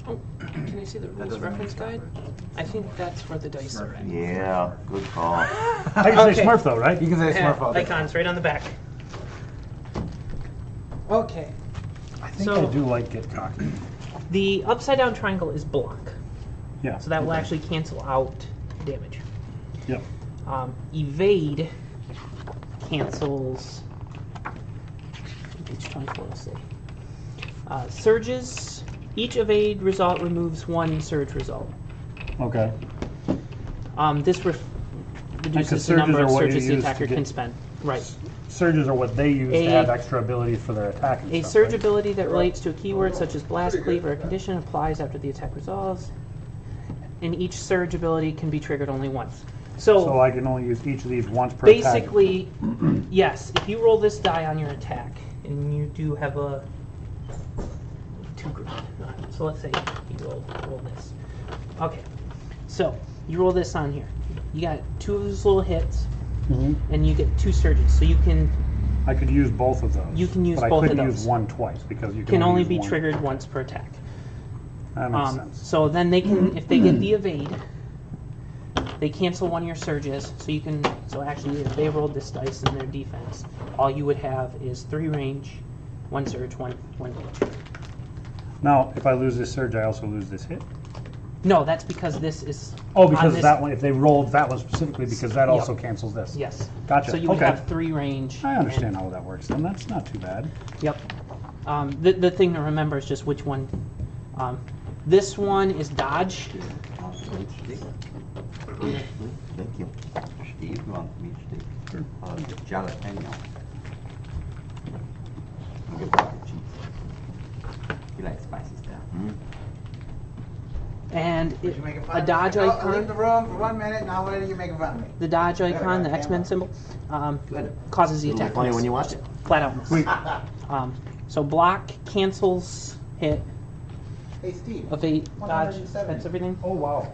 Oh, can I see the rules reference guide? I think that's where the dice are at. Yeah, good call. I can say Smurf though, right? You can say Smurf all day. Icons right on the back. Okay. I think I do like Get Cocky. The upside down triangle is block. Yeah. So that will actually cancel out damage. Yep. Evade cancels. Page 24, let's see. Surges. Each evade result removes one surge result. Okay. This reduces the surges number are of what you surges the use to attacker get- can spend. Right. Surges are what they use to have extra abilities for their attack. And A stuff, surge right? ability that relates to a keyword such as blast, cleave, or a condition applies after the attack resolves. And each surge ability can be triggered only once. So I can only use each of these once per attack. Basically, yes. If you roll this die on your attack, and you do have a 2 grid. So let's say you roll this. Okay. So you roll this on here. You got 2 of those little hits, and you get 2 surges. So you can. I could use both of those. You can use but both of I couldn't those. use one twice because you Can only use be one. triggered once per attack. That makes sense. So then they can, if they get the evade, they cancel one of your surges. So you can. So actually, if they rolled this dice in their defense, all you would have is 3 range, 1 surge, 1 hit. Now, if I lose this surge, I also lose this hit. No, that's because this is. Oh, because on this, that one. If they rolled that one specifically, because that also cancels this. Yes. Gotcha. So you would Okay. have 3 range. I understand how that works. Then that's not too bad. Yep. The thing to remember is just which one. This one is dodge. Thank you. Steve, you want me, Steve? Sure. Jalapeno. I'll give Roger cheese. He likes spicy stuff. And What you making fun a of? dodge Leave icon. the room for 1 minute. Now what are you making fun of me? The dodge icon, the Camera. X-Men symbol, causes the It'll be attack. funny miss. when you watch it. Flat out miss. So block, cancels, hit, Hey Steve. evade, dodge. 170. That's everything. Oh wow.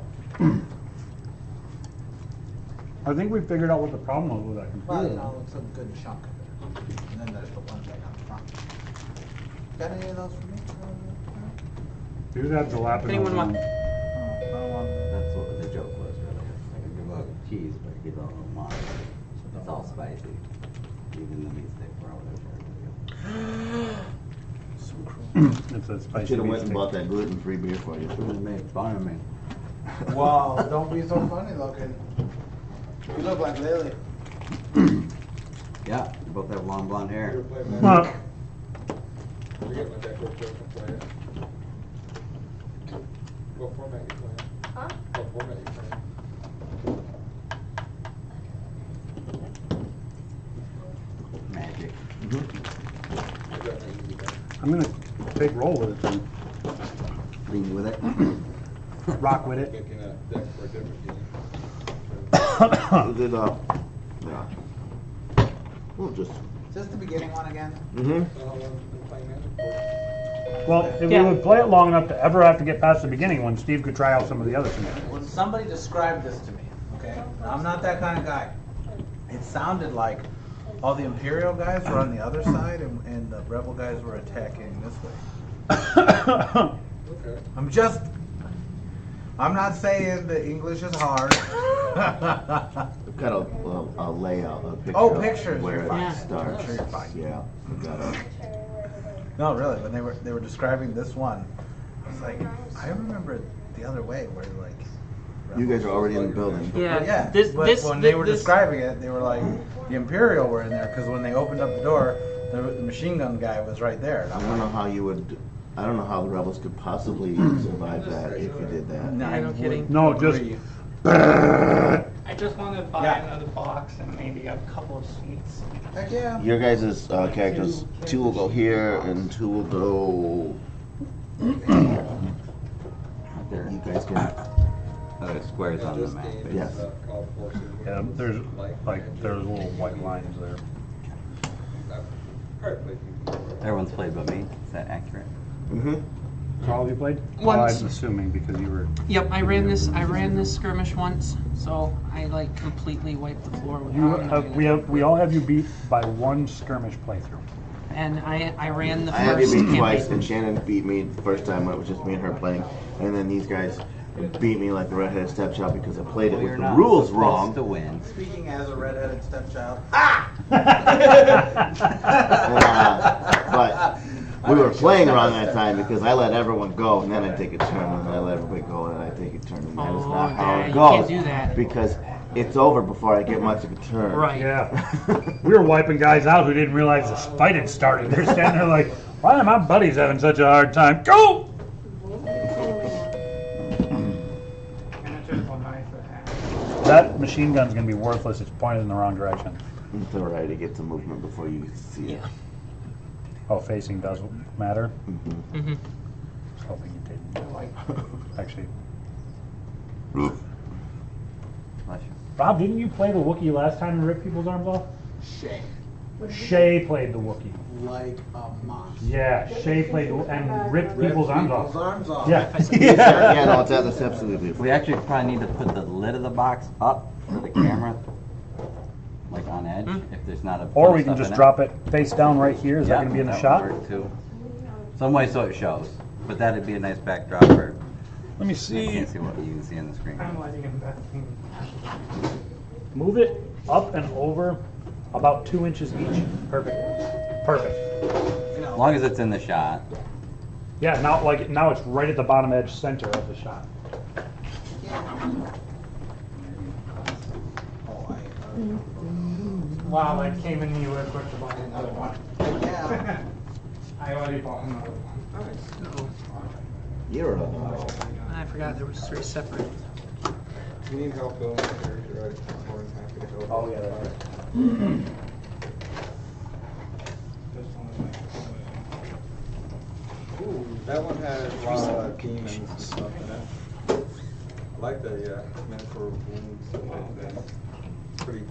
I think we figured out what the problem was with that Well, computer. you know, it's a good chunk of it. And then there's the ones right on the front. Got any of those for me? You had jalapeno. Anyone want- That's what the joke was, really. Like a good look of cheese, but you don't want it. It's all spicy. Even the meat stick or whatever. So cruel. It's a spicy Should have meat went and stick. bought that gluten-free beer for you. Shouldn't make fun of me. Wow, don't be so funny looking. You look like Lily. Yeah, you both have long blonde hair. Huh. Forget what that joke was playing. What format you playing? Huh? What format you playing? Magic. I got my easy button. I'm gonna take roll with it then. Lean with it. Rock with it. Making a deck for a different game. Did yeah. We'll just. Is this the beginning one again? Mm-hmm. So how long have you been playing Magic for? Well, if Yeah. we would play it long enough to ever have to get past the beginning one, Steve could try out some of the other scenarios. When somebody described this to me, okay? I'm not that kind of guy. It sounded like all the Imperial guys were on the other side and the Rebel guys were attacking this way. Okay. I'm not saying the English is hard. We've got a layout, a picture. Oh, of pictures, Where you're it fine. starts. Sure, you're fine. Yeah. We've got a. No, really, when they were describing this one, I was like, I remember it the other way where like. You guys are already in the building. Yeah. Yeah, This, but this, when they were this- describing it, they were like, the Imperial were in there, because when they opened up the door, the machine gun guy was right there. And I I'm don't know like, how you would. I don't know how the rebels could possibly survive that if you did that. I no kidding. would No, just- agree. I just want to buy Yeah. another box and maybe a couple of seats. Heck yeah. Your guys' characters, 2 will go here and 2 will go. There. You guys can. Squares on the This map. game is, Yes. called Forces. Yeah, there's there's little white lines there. I've heard played people before. Everyone's played but me. Is that accurate? Mm-hmm. So all of you played? Once. I'm assuming because you were. Yep, I ran this skirmish once, so I like completely wiped the floor with We all have you beat by 1 skirmish playthrough. and I ran the I had you first beat twice, campaign. and Shannon beat me the first time when it was just me and her playing, and then these guys beat me like the redheaded stepchild because I played it Well, with you're the not rules supposed wrong. to win. Speaking as a redheaded stepchild. But we were playing wrong that time because I let everyone go and then I take a turn, and then I let everybody go and then I take a turn, and that is Oh, not how yeah, it you goes. can't do that. Because it's over before I get much of a turn. Right. Yeah. We were wiping guys out who didn't realize the fight had started. They're standing there like, why are my buddies having such a hard time? Go! That machine gun's gonna be worthless. It's pointed in the wrong direction. It's alright, it gets a movement before you see it. Oh, facing does matter. Mhm. Mm-hmm. I was hoping it didn't. Actually, Bless you. Rob, didn't you play the Wookiee last time and rip people's arms off? Shay. Shay played the Wookiee. Like a mouse. Yeah, Shay played and ripped people's arms off. arms off. Yeah. Yeah, no, that's absolutely beautiful. We actually probably need to put the lid of the box up for the camera, like on edge, if there's not a. Or we can just drop it face down right here. Is that Yeah, gonna be in the that shot? would work too. Some way so it shows, but that'd be a nice backdrop for. Let me You see. can't see what you can see on the screen. I'm letting him back. Move it up and over about 2 inches each. Perfect. Perfect. As long as it's in the shot. Yeah, now it's right at the bottom edge center of the shot. Wow, that came in me real quick to buy another one. Yeah. I already bought another one. You're a I forgot there was 3 separate. You need help building a character, I'm more than happy to help. Oh, yeah, that's This one is Ooh, that one has a lot of demons and stuff in it. I like the metaphor wounds and everything. Pretty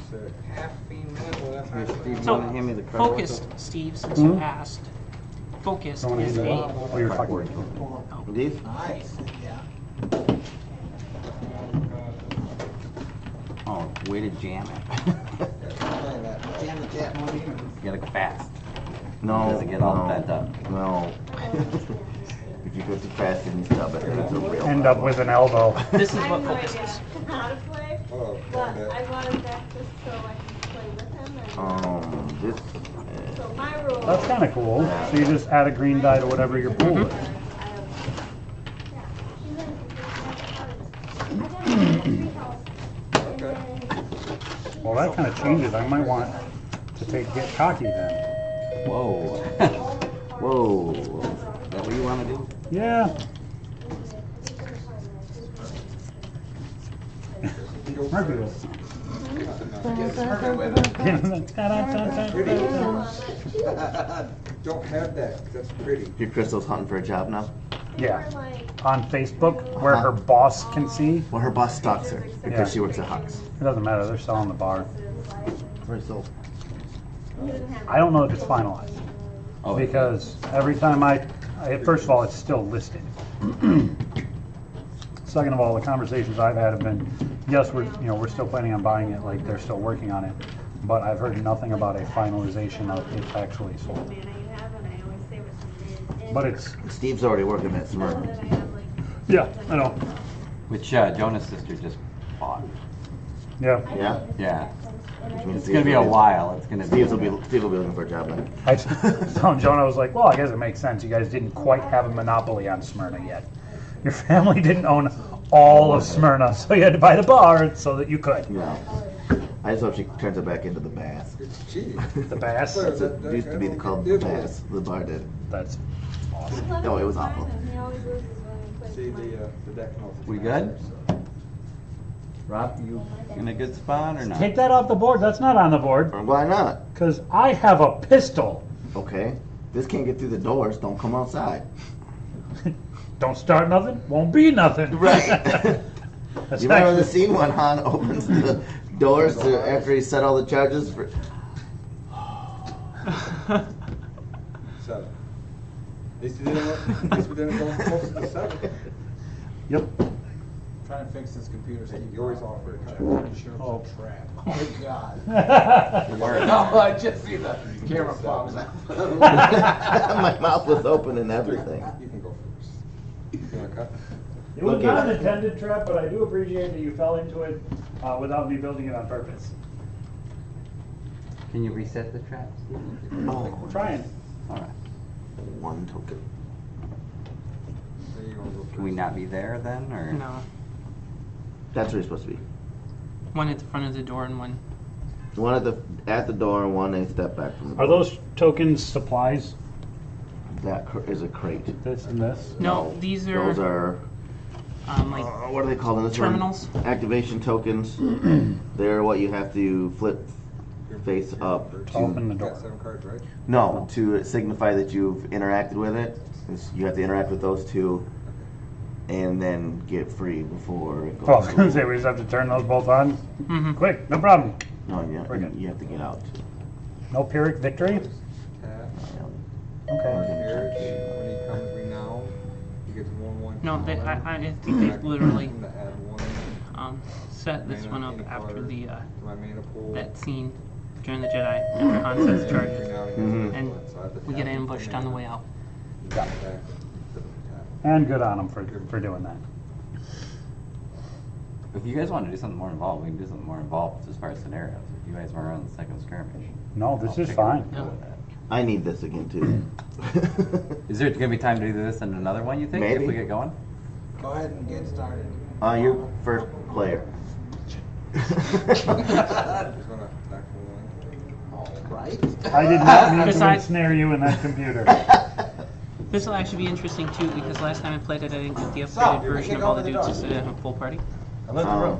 sick. half female. Well, that's Here, actually. Steve, you So, wanna hand me the card focused, also? Steve, since you Hmm? asked. Focused Someone is needs a. it. Oh, you're fucking. These? Nice. Yeah. Oh, way to jam it. Jam the jet. You gotta go fast. No. Does it get all no, bent up? No. If you go too fast and you stub it, then it's a real End up with an elbow. This is I what have no focus idea is. how to play, Oh, but okay. I want him back just so I can play with him. And, This. so my rule. That's kind of cool. So you just add a green die to whatever your pool is. Well, that kind of changes. I might want to get cocky then. Whoa. Whoa. Is that what you wanna do? Yeah. Murphy. Don't have that, 'cause that's pretty. Your Crystal's hunting for a job now? Yeah. On Facebook, where her boss can see. Well, her boss stalks her because Yeah. she works at Hux. It doesn't matter. They're selling the bar. Very so. I don't know if it's finalized. Oh, Because every time first of all, it's still listed. Second of all, the conversations I've had have been, yes, we're still planning on buying it, like they're still working on it, but I've heard nothing about a finalization of it actually sold. But it's, Steve's already working at Smyrna. yeah, I know, Which Jonah's sister just bought. yeah. Yeah? Yeah. Which means It's gonna be a while. It's gonna be. Steve will be looking for a job then. I told Jonah, I was like, well, I guess it makes sense. You guys didn't quite have a monopoly on Smyrna yet. Your family didn't own all of Smyrna, so you had to buy the bar so that you could. Yeah. I just hope she turns it back into the Bass. It's cheap. The Bass, It used to be called the Bass. The bar did. that's awesome. No, it was awful. See the deck notes. We good? Rob, you in a good spot or not? Take that off the board. That's not on the board. Why not? Because I have a pistol. Okay. This can't get through the doors. Don't come outside. Don't start nothing, won't be nothing. Right. That's You remember the actually, scene when Han opens the doors after he set all the charges for? 7. At least we didn't go close to the 7. yep. Trying to fix this computer. So You always offer a check. I'm pretty sure it Oh. was a trap. Oh my god. Word. No, I just see the camera fogs out. My mouth was open and everything. You can go first. You wanna cut? It was Okay. not an intended trap, but I do appreciate that you fell into it without me building it on purpose. Can you reset the trap, Steve? Oh, Trying. All right. one token. Then you wanna go Can we first. not be there then, or? No. That's where you're supposed to be. One at the front of the door and one. One at the door and one a step back from the door. Are those tokens supplies? That is a crate. This and this? No, these are, Those are like what are they called in this one? terminals. Activation tokens. They're what you have to flip face up Open the to You got door. 7 cards, right? no to signify that you've interacted with it. You have to interact with those two, and then get free before it goes. Oh, I was gonna say, we just have to turn those both on? Mm-hmm. Quick, no problem. No, We're good. you have to get out. No Pyrrhic victory? Tap. Okay. Here, when he comes now, he gets 1/1. No, I think they literally set this one up after the My mana pool. that scene during the Jedi after Han sets charges, Mhm. and we get ambushed on the way out. And good on them for doing that. If you guys want to do something more involved, we can do something more involved as far as scenarios. If you guys want to run the second skirmish. No, this I'll is take fine. it with that. I need this again too. Is there gonna be time to do this and another one, you think, Maybe. if we get going? Go ahead and get started. You're first player. Just gonna attack for 1. Right? I did not mean to Besides- ensnare you in that computer. This will actually be interesting too, because last time I played it, I didn't get the So, upgraded we version can of go all the to the dudes, door. so I didn't have a full party. I left the room.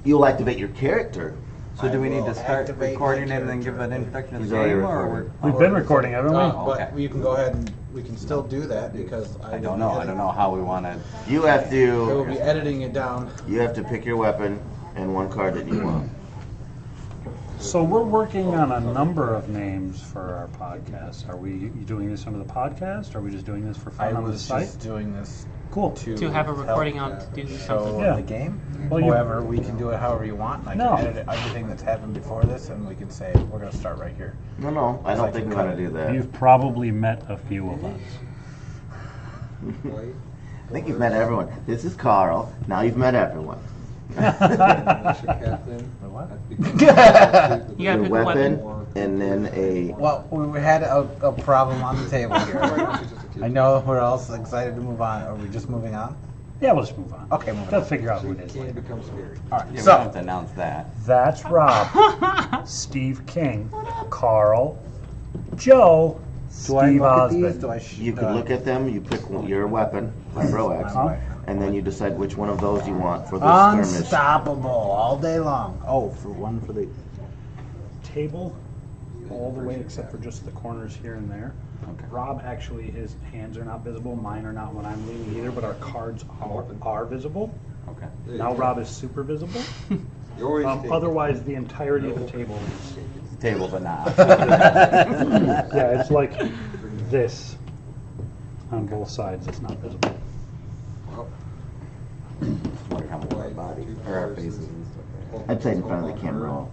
You'll activate your character. So do we need will to start activate recording my and then give character. an introduction of He's the already game, or recorded. We've been recording, haven't we? But Okay. you can go ahead and we can still do that because I don't know. I don't know how we want to. You have I will to. be editing it down. You have to pick your weapon and one card that you want. So we're working on a number of names for our podcast. Are we doing this under the podcast? Or are we just doing this for I fun on the was site? just doing this Cool. To have a recording on to do show something. Yeah. the game. Well, you- However, we can do it however you want. I No. can edit everything that's happened before this, and we can say we're going to start right here. No, I It's don't like think you we're cut gonna it. do that. You've probably met a few of us. White. I think you've met everyone. This is Carl. Now you've met everyone. Militia captain. The what? You gotta Your pick a weapon, weapon. and then a. Well, we had a problem on the table here. I know we're all excited to move on. Are we just moving on? Yeah, we'll just move on. Okay, moving They'll on. figure out who it is King later. becomes scary. All right, Yeah, we don't have so to announce that. That's Rob, Steve King, Carl, Joe, do I Steve look at these? Osmond. Do I You can look at them. You pick your weapon, a throw axe, Huh? and then you decide which one of those you want for the skirmish. Unstoppable all day long. Oh, for one for the. Table all the way except for just the corners here and there. Okay. Rob, actually, his hands are not visible. Mine are not when I'm leaning either, but our cards are visible. Okay. Now Rob is super visible. You always take Otherwise, the entirety of the table is. Table, but not. Yeah, it's like this on both sides. It's not visible. Wonder how much our body or our faces and stuff. I'd say in front of the camera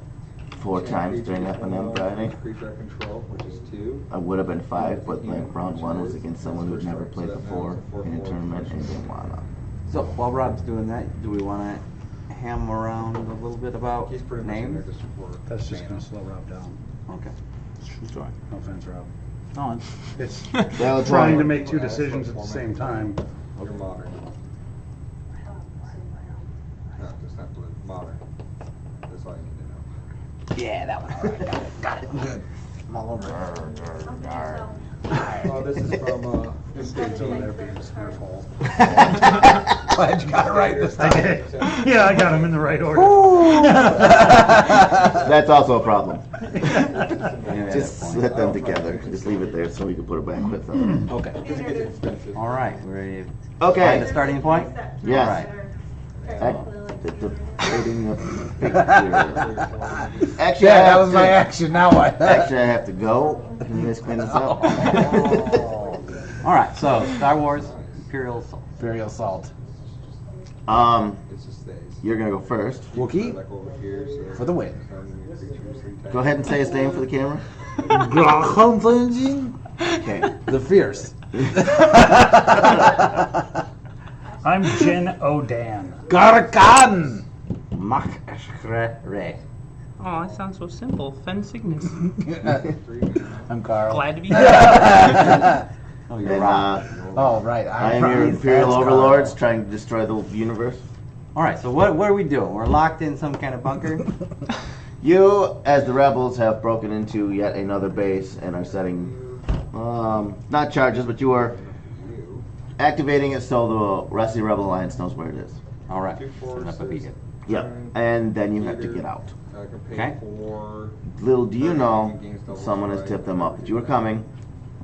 4 times during F&M Friday. Creature I control, which is 2. I would have been 5, but like round 1 was against someone who'd never played before in a tournament and didn't wanna. So while Rob's doing that, do we want to ham around a little bit about He's pretty much in there names? just for That's just mana. going to slow Rob down. Okay. No offense, Rob. No, it's That was trying to wrong. make 2 decisions at the same time. You're modern. No, it's not blue. Modern. That's all you need to know. Yeah, that one. All right, got it. Good. I'm all over it. Oh, this is from Dave's over there being a smart hole. Glad you got it right this time. Yeah, I got him in the right order. That's also a problem. Yeah, Just point. split them together. Just leave it there so we can put it back with them. Okay. Because it gets expensive. All right. We're ready to find Okay. the starting point? Yes. Activating a picture. Actually, Yeah, I that have was my to- action. Now what? Actually, I have to go. Can you guys clean this up? All right. So Star Wars Imperial Assault. Imperial salt. It just stays. You're gonna go first. Wookie Like over here, so for the win. Go ahead and say his name for the camera. Okay. The fierce. I'm Jin O'Dan. Garkan. Mach Re. Oh, that sounds so simple. Fen Cygnus. I'm Carl. Glad to be here. Oh, you're And wrong. Oh, right. I am your Imperial overlords trying to destroy the universe. All right. So what are we doing? We're locked in some kind of bunker. You, as the rebels, have broken into yet another base and are setting, not charges, but you are activating it so the rest of the Rebel Alliance knows where it is. All right. Setting up a beacon. Yep. And then you have to get out. Okay. Little do you know, someone has tipped them up that you were coming.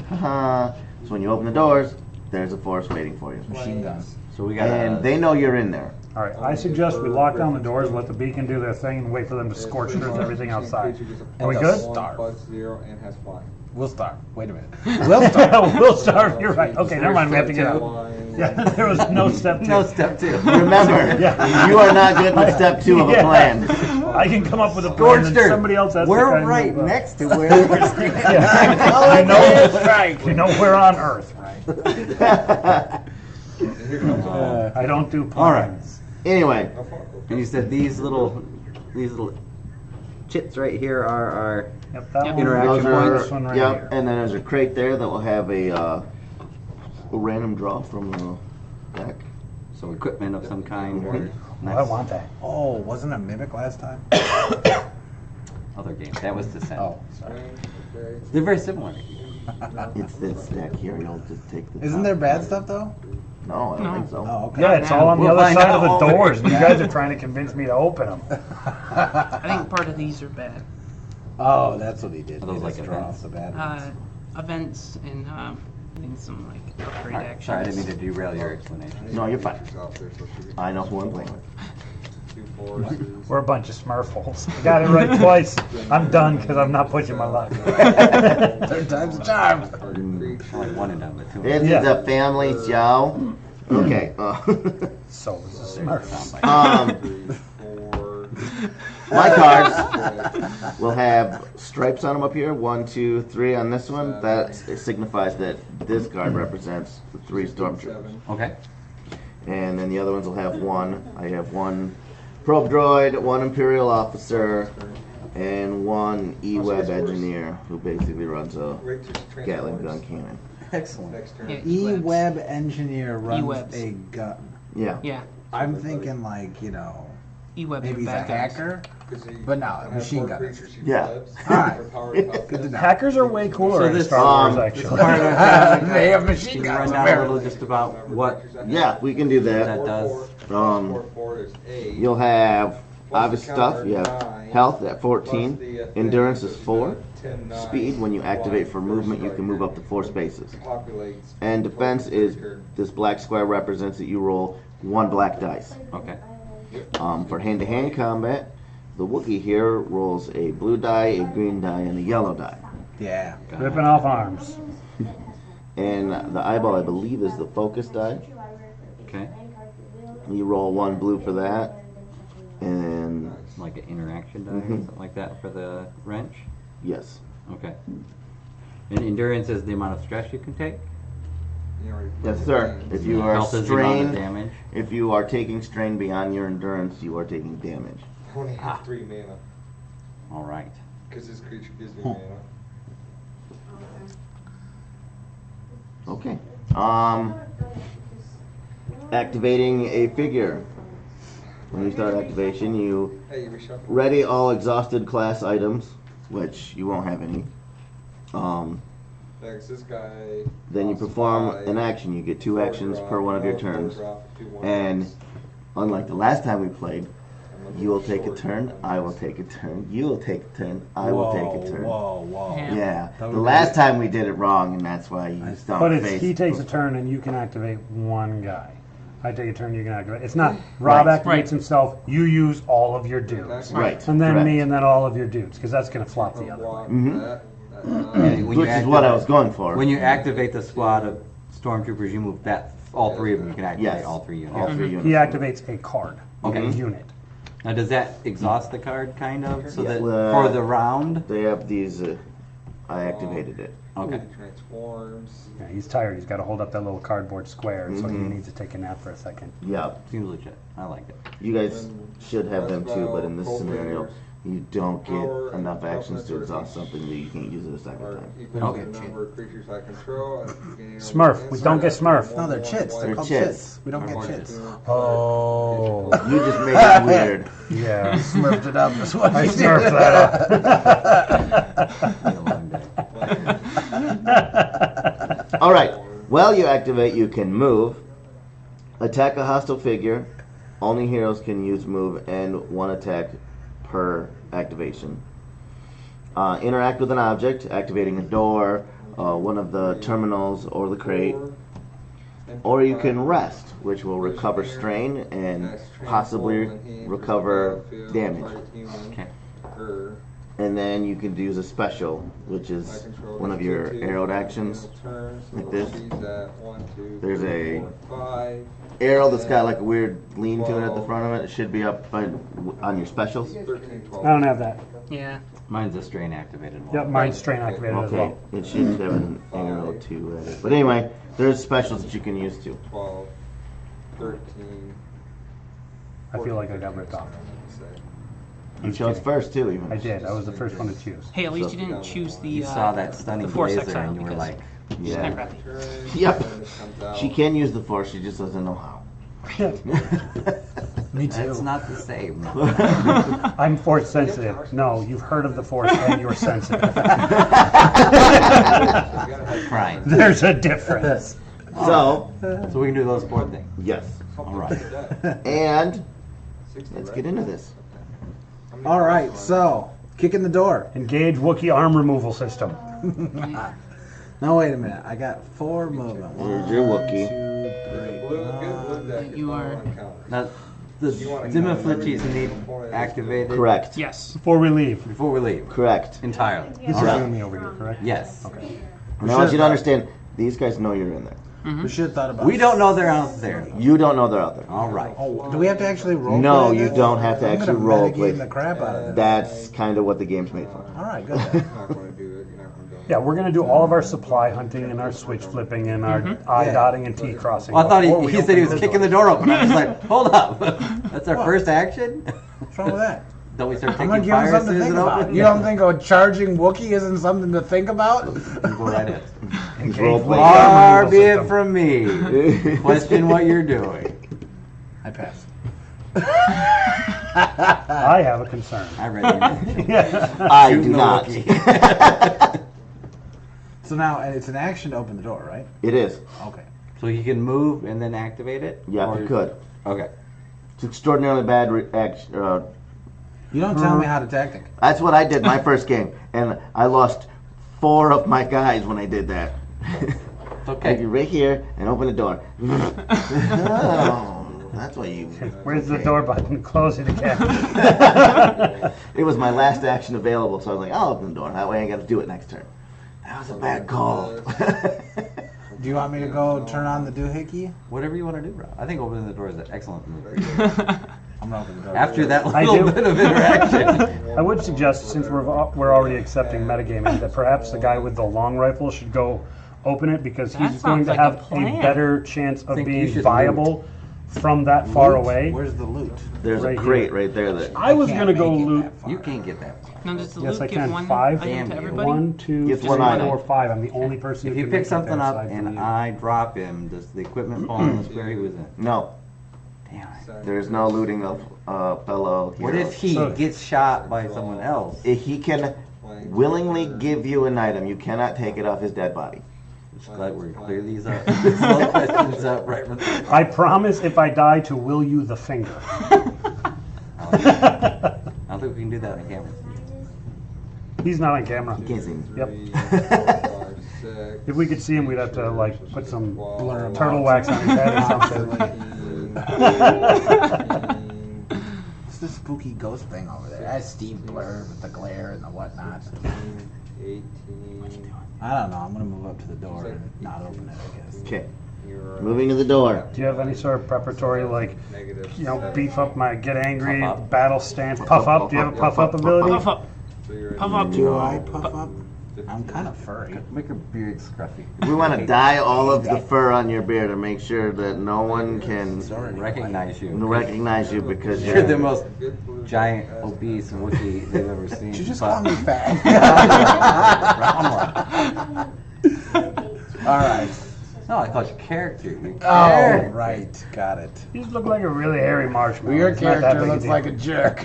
Haha. So when you open the doors, there's a force waiting for you. Machine guns. So we got. And they know you're in there. All right, I suggest we lock down the doors, let the beacon do their thing, and wait for them to scorch earth everything outside. Are we good? We'll starve. Wait a minute. We'll starve. We'll starve. You're right. Okay, never mind. We have to get out. Yeah, there was no step 2. No step 2. Remember, Yeah. you are not good with step 2 of a Yeah. plan. I can come up with a plan, and somebody else has to We're kind of right move up. next to where we're standing. You know we're on Earth, right? I don't do plans. All right. Anyway, And you said these little chits right here are our. Yep, that one. Interaction those are, This one right yep, here. and then there's a crate there that will have a random draw from the deck. So equipment of some kind. Mhm. Oh, I want that. Oh, wasn't a mimic last time? Other game. That was Descent. Oh, sorry. They're very similar. It's this deck here. You'll just take the. Isn't top. there bad stuff though? No, I don't think so. Oh, okay. Yeah, it's all on the We'll other find side out of all the the- doors. You guys are trying to convince me to open them. I think part of these are bad. Oh, that's what he did. Are those He like just draw events? off the bad ones. Events and I think some like upgrade All right, actions. sorry, I didn't mean to derail your explanation. No, you're fine. I know who I'm playing with. We're a bunch of smurfholes. I got it right twice. I'm done because I'm not pushing my luck. Third time's a charm. I like one and done, but two. This Yeah. is a family show. Okay. So is a smurf. My cards will have stripes on them up here. 1, 2, 3 on this one. That signifies that this card represents the 3 stormtroopers. Okay. And then the other ones will have 1. I have 1 probe droid, 1 Imperial officer, and 1 E-Web engineer who basically runs a Gatling gun cannon. Excellent. Yeah, E-Web engineer runs E-Webs. a gun. Yeah. Yeah, I'm thinking like, you know, E-Web maybe he's a bad guys. hacker, but no, a machine gun. Yeah. Alright, good to know. Hackers are way cooler So in this- Star Wars, this actually. Part of, They have machine can you guns, run down a apparently. little just about what Yeah, we can do that that. does? You'll have obvious stuff. You have health at 14. Endurance is 4. Speed, when you activate for movement, you can move up to 4 spaces. And defense is this black square represents that you roll 1 black dice. Okay. For hand-to-hand combat, the Wookiee here rolls a blue die, a green die, and a yellow die. Yeah. Ripping off arms. And the eyeball, I believe, is the focus die. Okay. You roll 1 blue for that, and Like an interaction die or Mhm. something like that for the wrench? yes, Okay. And endurance is the amount of stress you can take? yes, sir. If you are Health is the amount of strained, damage? if you are taking strain beyond your endurance, you are taking damage. I only have 3 mana, All right. because this creature gives me mana. Okay. Activating a figure. When you start activation, you Hey, you reshuffle. ready all exhausted class items, which you won't have any. Thanks, this guy. Then you costs perform 5, an action. You get 2 actions per one of your turns. Draw for 2 And ones. unlike the last time we played, I'm looking you will for take a short turn, ones. I will take a turn, you will take a turn, I will take a turn. Whoa. Yeah. Yeah, That the would last be- time we did it wrong, and that's why you don't But it's, face. he takes a turn and you can activate 1 guy. I take a turn, you can activate. It's not Rob Right. activates Right. himself, you use all of your dudes. Right. And then correct. me and then all of your dudes, because that's going to flop the other way. Block Mhm. that, And when you Which is what I activate- was going for. When you activate the squad of stormtroopers, you move that all three of them. You can activate Yes. all three units. All three units. He activates a card, Okay. a unit. Now, does that exhaust the card, kind of, so that Well, for the round? They have these. I activated it. Okay. Transforms. Yeah, he's tired. He's got to hold up that little cardboard square, so he Mhm. needs to take a nap for a second. Yeah, Seems legit. I like it. you guys should have them too, but in this scenario, you don't get enough actions to exhaust something that you can't use it a second Are time. equal Okay. to the number of creatures I control. at the beginning of Smurf. the We don't get Smurf. No, they're chits. They're They're called chits. chits. We don't get chits. Oh. You just made it weird. Yeah. Smurfed it up. That's what I you did. smurfed that Been a long day. All right. While you activate, you can move, attack a hostile figure. Only heroes can use move and one attack per activation. Interact with an object, activating a door, one of the terminals, or the crate. Or you can rest, which will recover strain and possibly recover damage. Okay. And then you can use a special, which is one of your arrowed actions, like this. There's a arrow that's got like a weird lean to it at the front of it. It should be up on your specials. I don't have that. Yeah. Mine's a strain activated one. Yep, mine's strain activated as Okay, well. it should have an arrow too. But anyway, there's specials that you can use too. 12, 13. I feel like I got ripped off. You chose first too, even. I did. I was the first one to choose. Hey, at least you didn't choose the. You saw that stunning the Force blazer Exile and you were because like, she's Yeah. kind of crappy. Yep. She can use the force. She just doesn't know how. Me too. that's not the same. I'm force sensitive. No, you've heard of the force and you're sensitive. Crying. There's a difference. So, So we can do those four things. yes. All right. And let's get into this. All right, so kicking the door. Engage Wookiee arm removal system. No, wait a minute. I got 4 movement. Here's your Wookiee. 1, 2, 3. You are. Now, the Dimaflichis need activated Correct. Yes. Before we leave. before we leave. Correct. Entirely. This All is right. doing me over here, correct? Yes. Okay. And I want you to understand, these guys know you're in there. We should have thought about We don't know they're out there. You don't know they're out there. All right. Oh, do we have to actually roll? No, play you this? don't have to I'm actually gonna role metagame play. the crap out of this. That's kind of what the game's made for. All right, good. You're not going to do it. You're not going to do it. Yeah, we're going to do all of our supply hunting and our switch flipping and our I dotting and T crossing. Well, I thought before we he said he open was kicking the door open. I was like, hold up. That's our What? first action? What's wrong with that? Don't we start I'm gonna taking give him fire as something soon to as think it about. opens? You don't think a charging Wookiee isn't something to think about? Go right in. Engage Role Wookiee play. Far arm be removal it from me. Question what you're doing. I pass. I have a concern. I read your name. Yeah. I do Shooting the not. Wookiee. So now, and it's an action to open the door, right? It is. Okay. So you can move and then activate it? Yeah, Or- you could. Okay. It's extraordinarily bad action. You don't tell me how to tactic. That's what I did my first game, and I lost 4 of my guys when I did that. It's Okay, okay. you're right here and open the door. Oh, that's why you. Where's the door button? Close it again. It was my last action available, so I was like, I'll open the door. That way I got to do it next turn. That was a bad call. Do you want me to go turn on the doohickey? Whatever you want to do, bro. I think opening the door is an excellent move for you. I'm gonna open the door. After that I little do. bit of interaction. I would suggest, since we're already accepting metagaming, that perhaps the guy with the long rifle should go open it because That he's going sounds to like a have a plan. better chance of Think you being should viable from that far Loot? away. Where's the loot? There's Right a crate here. right there that. I was Can't going to go make it loot. that far. You can't get that far. Now, does the Yes, loot I give can. one 5. item Damn to you. everybody? 1, 2, Gets 3, one item. 4, 5. I'm the only person If who you can pick make it something there up aside from and you. I drop him, does the equipment fall in the square he was in? No, Damn it. there's no looting of fellow What heroes. if he So- gets shot by someone else? He can willingly give you an item. You cannot take it off his dead body. Just glad we're gonna clear these up. Slow questions up right from the I promise if I die to will you the finger. I don't think we can do that on camera. He's not on camera. You can't see me. Yep. 5, 6, If we could see him, we'd have to like put some 12, turtle wax on his head or something. 13, It's the spooky ghost thing over there. That's Steve Blur with the glare and the whatnot. 18, I don't know. I'm gonna move up to the door and not open it, I guess. Okay. You're, Moving to the door. Do you have any sort of preparatory, like, negative you know, 7. beef up my get angry, Puff up. battle stance, puff up? Do you have a puff up ability? Puff up. So you're at Puff up. Do I puff up? I'm kind of furry. Make your beard scruffy. We want to dye all of the fur on your beard to make sure that no one can Recognize you. recognize you because You're the most giant, obese Wookiee they've ever seen. Did you just but- call me fat? All right. No, I called you character. Your Oh, character. right. Got it. You just look like a really hairy marshmallow. Well, your It's not that character big looks deal. like a jerk.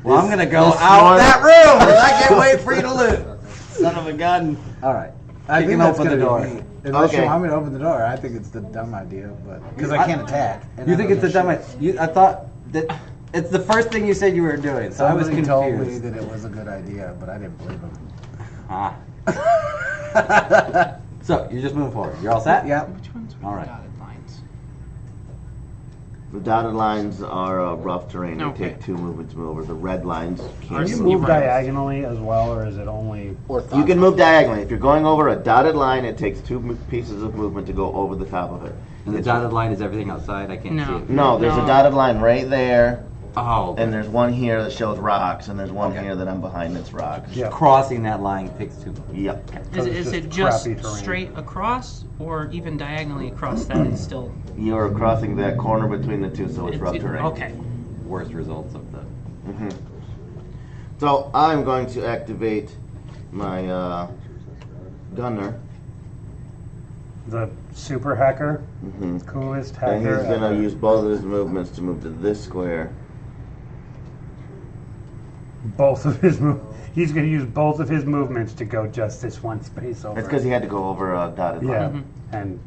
Well, I'm gonna go this out one- that room, 'cause I can't wait for you to loot. son of a gun. All right. I You think can that's open the gonna door. be me. Unless Okay. you want me to open the door, I think it's the dumb idea, but because I can't attack. and You I think don't it's a know dumb idea? I thought that it's the first thing you said you were doing, so I was Somebody told me confused. that it was a good idea, but I didn't believe him. Ah. So you're just moving forward. You're all set? Yep. Which ones were All the right. dotted lines? The dotted lines are rough terrain. They Okay. take 2 movements to move over. The red lines Can can't you move. move diagonally as well, or is it only? You can move diagonally. If you're going over a dotted line, it takes 2 pieces of movement to go over the top of it. And the dotted line is everything outside. I can't No. see it. No, there's No. a dotted line right there, Oh. and there's one here that shows rocks, and there's one Okay. here that I'm behind that's rocks. Yeah. Crossing that line takes 2. Yep. So it's Is just it just crappy terrain. straight across, or even diagonally across that is still? You're crossing that corner between the two, so it's rough terrain. Okay. Worst results of the. hmm So I'm going to activate my gunner. The super hacker, hmm coolest And hacker. he's going to ever. use both of his movements to move to this square. both of his move. He's going to use both of his movements to go just this one space over. That's because he had to go over a dotted Yeah, line. and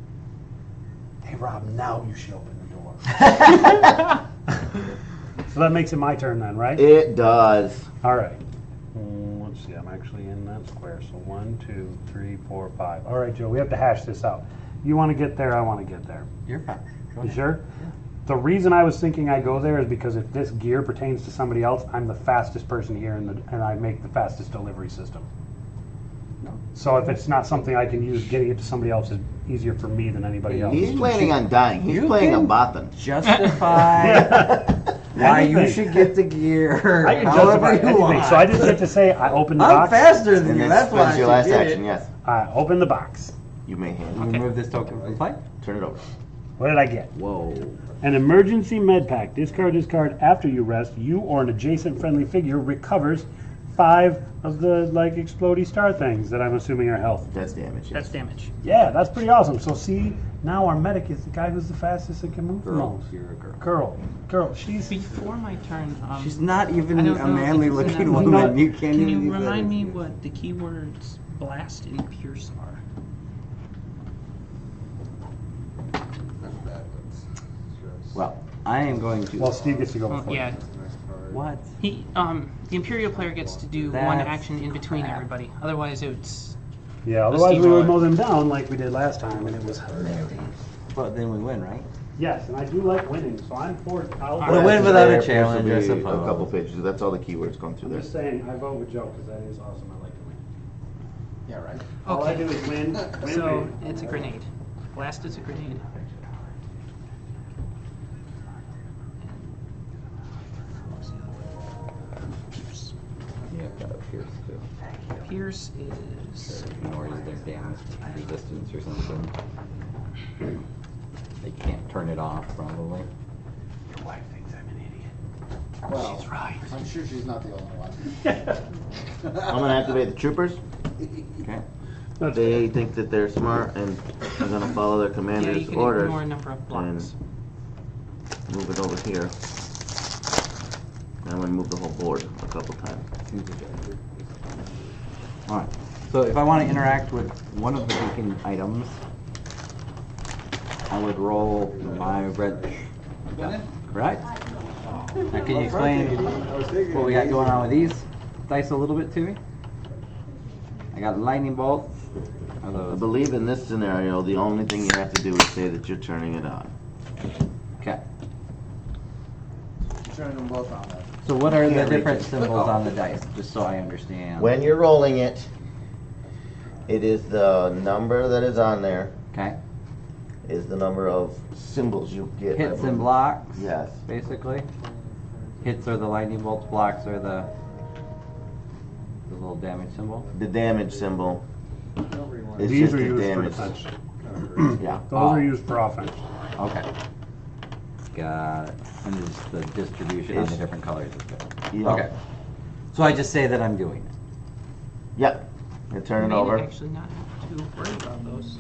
hey Rob, now you should open the door. So that makes it my turn then, right? It does. All right. Let's see. I'm actually in that square. So 1, 2, 3, 4, 5. All right, Joe. We have to hash this out. You want to get there. I want to get there. You're fine. Go You ahead. sure? The reason I was thinking I go there is because if this gear pertains to somebody else, I'm the fastest person here, and I make the fastest delivery system. So if it's not something I can use, getting it to somebody else is easier for me than anybody else. He's planning on dying. He's You playing a can- Bothan. Justify why you Anything. should get the gear. I can however justify you anything. want. So I just get to say I open the I'm box. faster than And you. then That's why I spends your should last get action, it. yes. I open the box. You may hand. You remove this token from play. Turn it over. What did I get? Whoa. An emergency med pack. Discard this card after you rest. You or an adjacent friendly figure recovers 5 of the like explodey star things that I'm assuming are health. That's damage. That's Yes. damage. Yeah, that's pretty awesome. So see, now our medic is the guy who's the fastest and can move the Girl, most. you're a girl. Girl, she's Before my turn, She's not even I don't a know manly if it's looking enough. woman. You can't Can even you use that remind as me you- what the keywords blast and pierce are? Well, I am going to. well. Steve gets to go Well, before. yeah, What? the Imperial player gets to do one That's action in between crap. everybody. Otherwise, it's Yeah. Otherwise, we steamroller. would mow them down like we did last time, and it was hilarious. But then we win, right? Yes, and I do like winning, so I'm for. I'll We'll win without a This will challenge, I be suppose. A couple pages. That's all the keywords going through I'm there. just saying, I vote with Joe because that is awesome. I like to win. Yeah, right. All I do is win. Win, so win. it's a grenade. Blast is a grenade. Yeah, got a pierce too. Pierce is Or is there damage resistance or something? They can't turn it off, probably. Your wife thinks I'm an idiot. Well, She's right. I'm sure she's not the only one. I'm going to activate the troopers. Okay. That's They think that they're smart and are going to follow their yeah. commander's You can orders. ignore a number of blocks. Move it over here. And I'm going to move the whole board a couple times. Alright. So if I want to interact with one of the beacon items, I would roll my red. Right? Now can you explain what we got going on with these dice a little bit to me? I got lightning bolts. Are I those? believe in this scenario, the only thing you have to do is say that you're turning it on. Okay. Turning them both on. So what are the Can't reach different it. symbols on the dice, just so I understand? When you're rolling it, It is the number that is on there, Okay. is the number of symbols you get. Hits and blocks. Yes. Basically. Hits are the lightning bolts, blocks are the little damage symbol. The damage symbol is These just are the used for damage. defense. Yeah. Those are used for offense. Okay. Got it. And it's the distribution on the different colors. Yeah. Okay. So I just say that I'm doing it. Yep. You turn You it may over. actually not have to worry about those.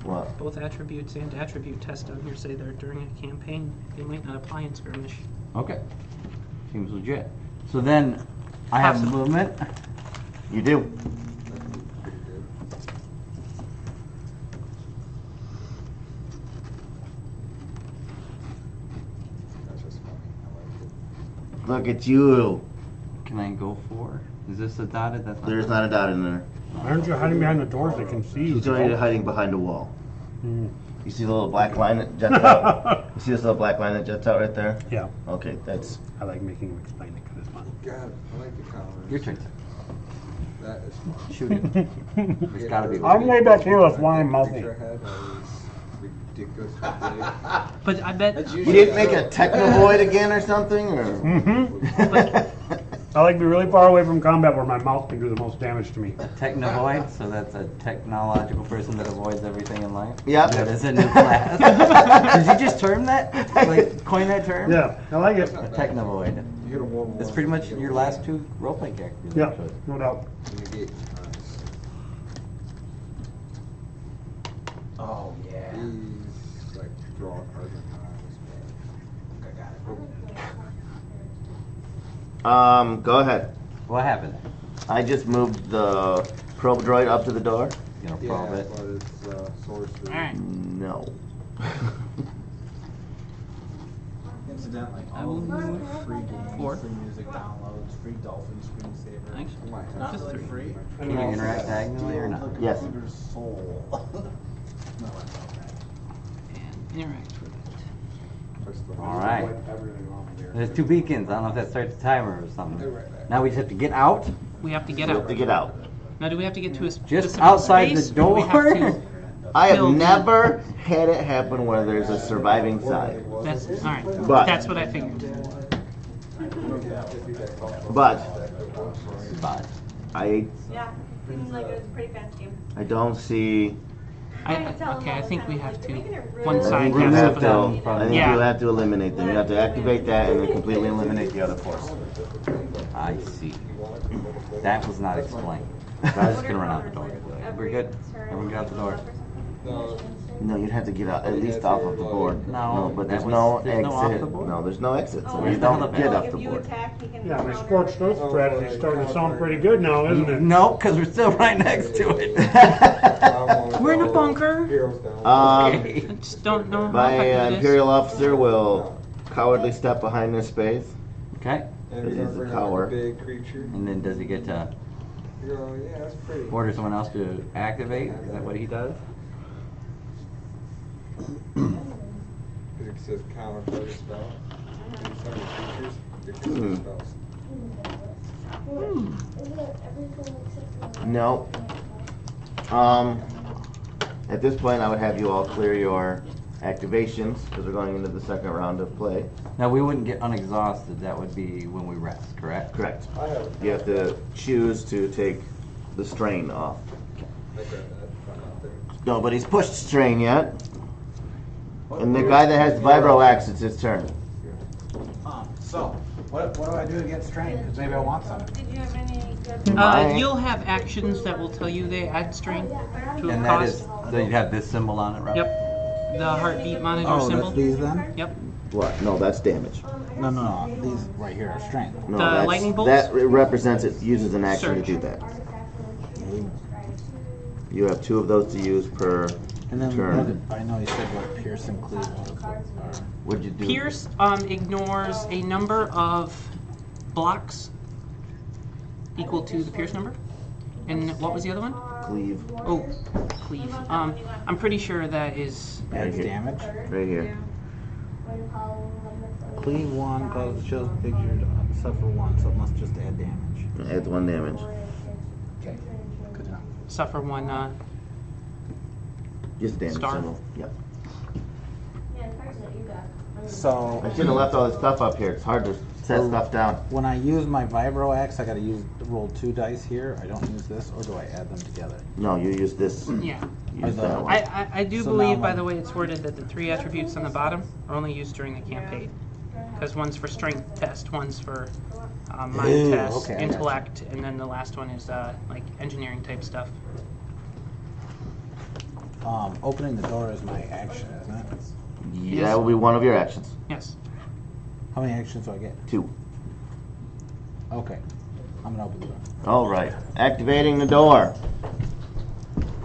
What? Both attributes and attribute test on here say they're during a campaign. They might not apply in skirmish. Okay. Seems legit. So then I have Possible. movement. You do. That's just funny. I like it. Look at you. Can I go for? Is this a dotted? That's There's not a dot in there. Aren't you hiding behind the doors? They can see you. She's only hiding behind a wall. Mm. You see the little black line that jets out? You see this little black line that jets out right there? Yeah, Okay, that's... I like making him explain it because it's fun. God, I like the colors. Your turn. That is fun. Shoot it. There's gotta be. I'm way back here with flying mouthy. Picture I had was ridiculously big. But I bet That's You usually didn't make a Technovoid again or something? Or? Mm-hmm. I like to be really far away from combat where my mouth can do the most damage to me. A technovoid, so that's a technological person that avoids everything in life. Yep. That is a new class. Did you just term that? Like coin that term? Yeah, I like it. A technovoid. You get a World War That's I, pretty much you get a your World last War two roleplay characters. Yeah, actually. no doubt. II. You get Oh, yeah. these like draw cards and I got it. Go ahead. What happened? I just moved the probe droid up to the door. You know, yeah, probe it. but it's sorcery. Alright. No. Incidentally, I all will of these move are free games, four. free music downloads, free Dolphin screensaver. I Actually, might have Not just really three. free. Can you interact diagonally or not? The Yes. computer's soul. No, that's okay. and interact with it. Push the- All right. There's two beacons. I don't know if that starts a timer or I'll something. be right back. Now we just have to get out. We have to get You out. have to get out. Now, do we have to get to a Just specific outside the space, or do we have door? to- I have Build- never had it happen where there's a surviving side. That's all right. But- That's what I figured. But But I Yeah, seemed like it was a pretty fast game. don't see... Okay, I think we have to. I One side think we has have to. to, I think Yeah. you have to eliminate them. You have to activate that and then completely eliminate the other force. I see. That was not explained. So I was just gonna run out the door. We're good. Everyone get out the door. No, No, you'd have to get out, at least off of the board. No, but that there's was- no there's no off exit. the board? No, there's no exit, so Oh, you the hell don't of get it? off If the you board. attack, he can Yeah, my counter. scorched earth strategy's starting to sound pretty good now, isn't it? No, because we're still right next to it. We're in a bunker. Heroes down. I just don't know how My effective it is. Imperial officer will cowardly step behind this space. Okay. And it you're is a gonna bring tower. out a big creature. And then does he get to You go, yeah, that's pretty. order someone else to activate? Is that what he does? It says counter target spell. Some of the creatures, different spells. No. At this point, I would have you all clear your activations because we're going into the second round of play. Now we wouldn't get unexhausted. That would be when we rest, correct? Correct. I have it. You have to choose to take the strain off. I grabbed that from out there. Nobody's pushed strain yet. And the guy that has the vibro axe, it's his turn. So, what do I do to get strain? Because maybe I want some. Did you have any good? Mine- You'll have actions that will tell you they add strain to a And that is, cost. so you have this symbol on it, right? Yep. The heartbeat monitor Oh, symbol. that's these then? Yep. What? No, that's damage. No. These right here are strength. No, The that's, lightning bolts? that represents it uses an action Surge. to do that. You have 2 of those to use per And then turn. I know you said what Pierce and Cleave was. What'd you do? Pierce ignores a number of blocks equal to the Pierce number. And what was the other one? Cleave. Oh, cleave. I'm pretty sure that is. Adds here. damage. Right here. Cleave 1 causes shows figure to suffer 1, so it must just add damage. Adds 1 damage. Okay. Good enough. suffer one. Just damage Star. symbol. Yep. Yeah, the cards that you got. So I should have left all this stuff up here. It's hard to set stuff down. when I use my vibro axe, I gotta roll 2 dice here. I don't use this, or do I add them together? No, you use this. Yeah. Use that one. I do So believe, now by I'm- the way it's worded, that the 3 attributes on the bottom are only used during the campaign. Because one's for strength test, one's for mind Ooh, test, okay, I gotcha. intellect, and then the last one is like engineering type stuff. Opening the door is my action, isn't it? Yeah, that will be one of your actions. Yes. How many actions do I get? 2. Okay. I'm gonna open the door. All right. Activating the door.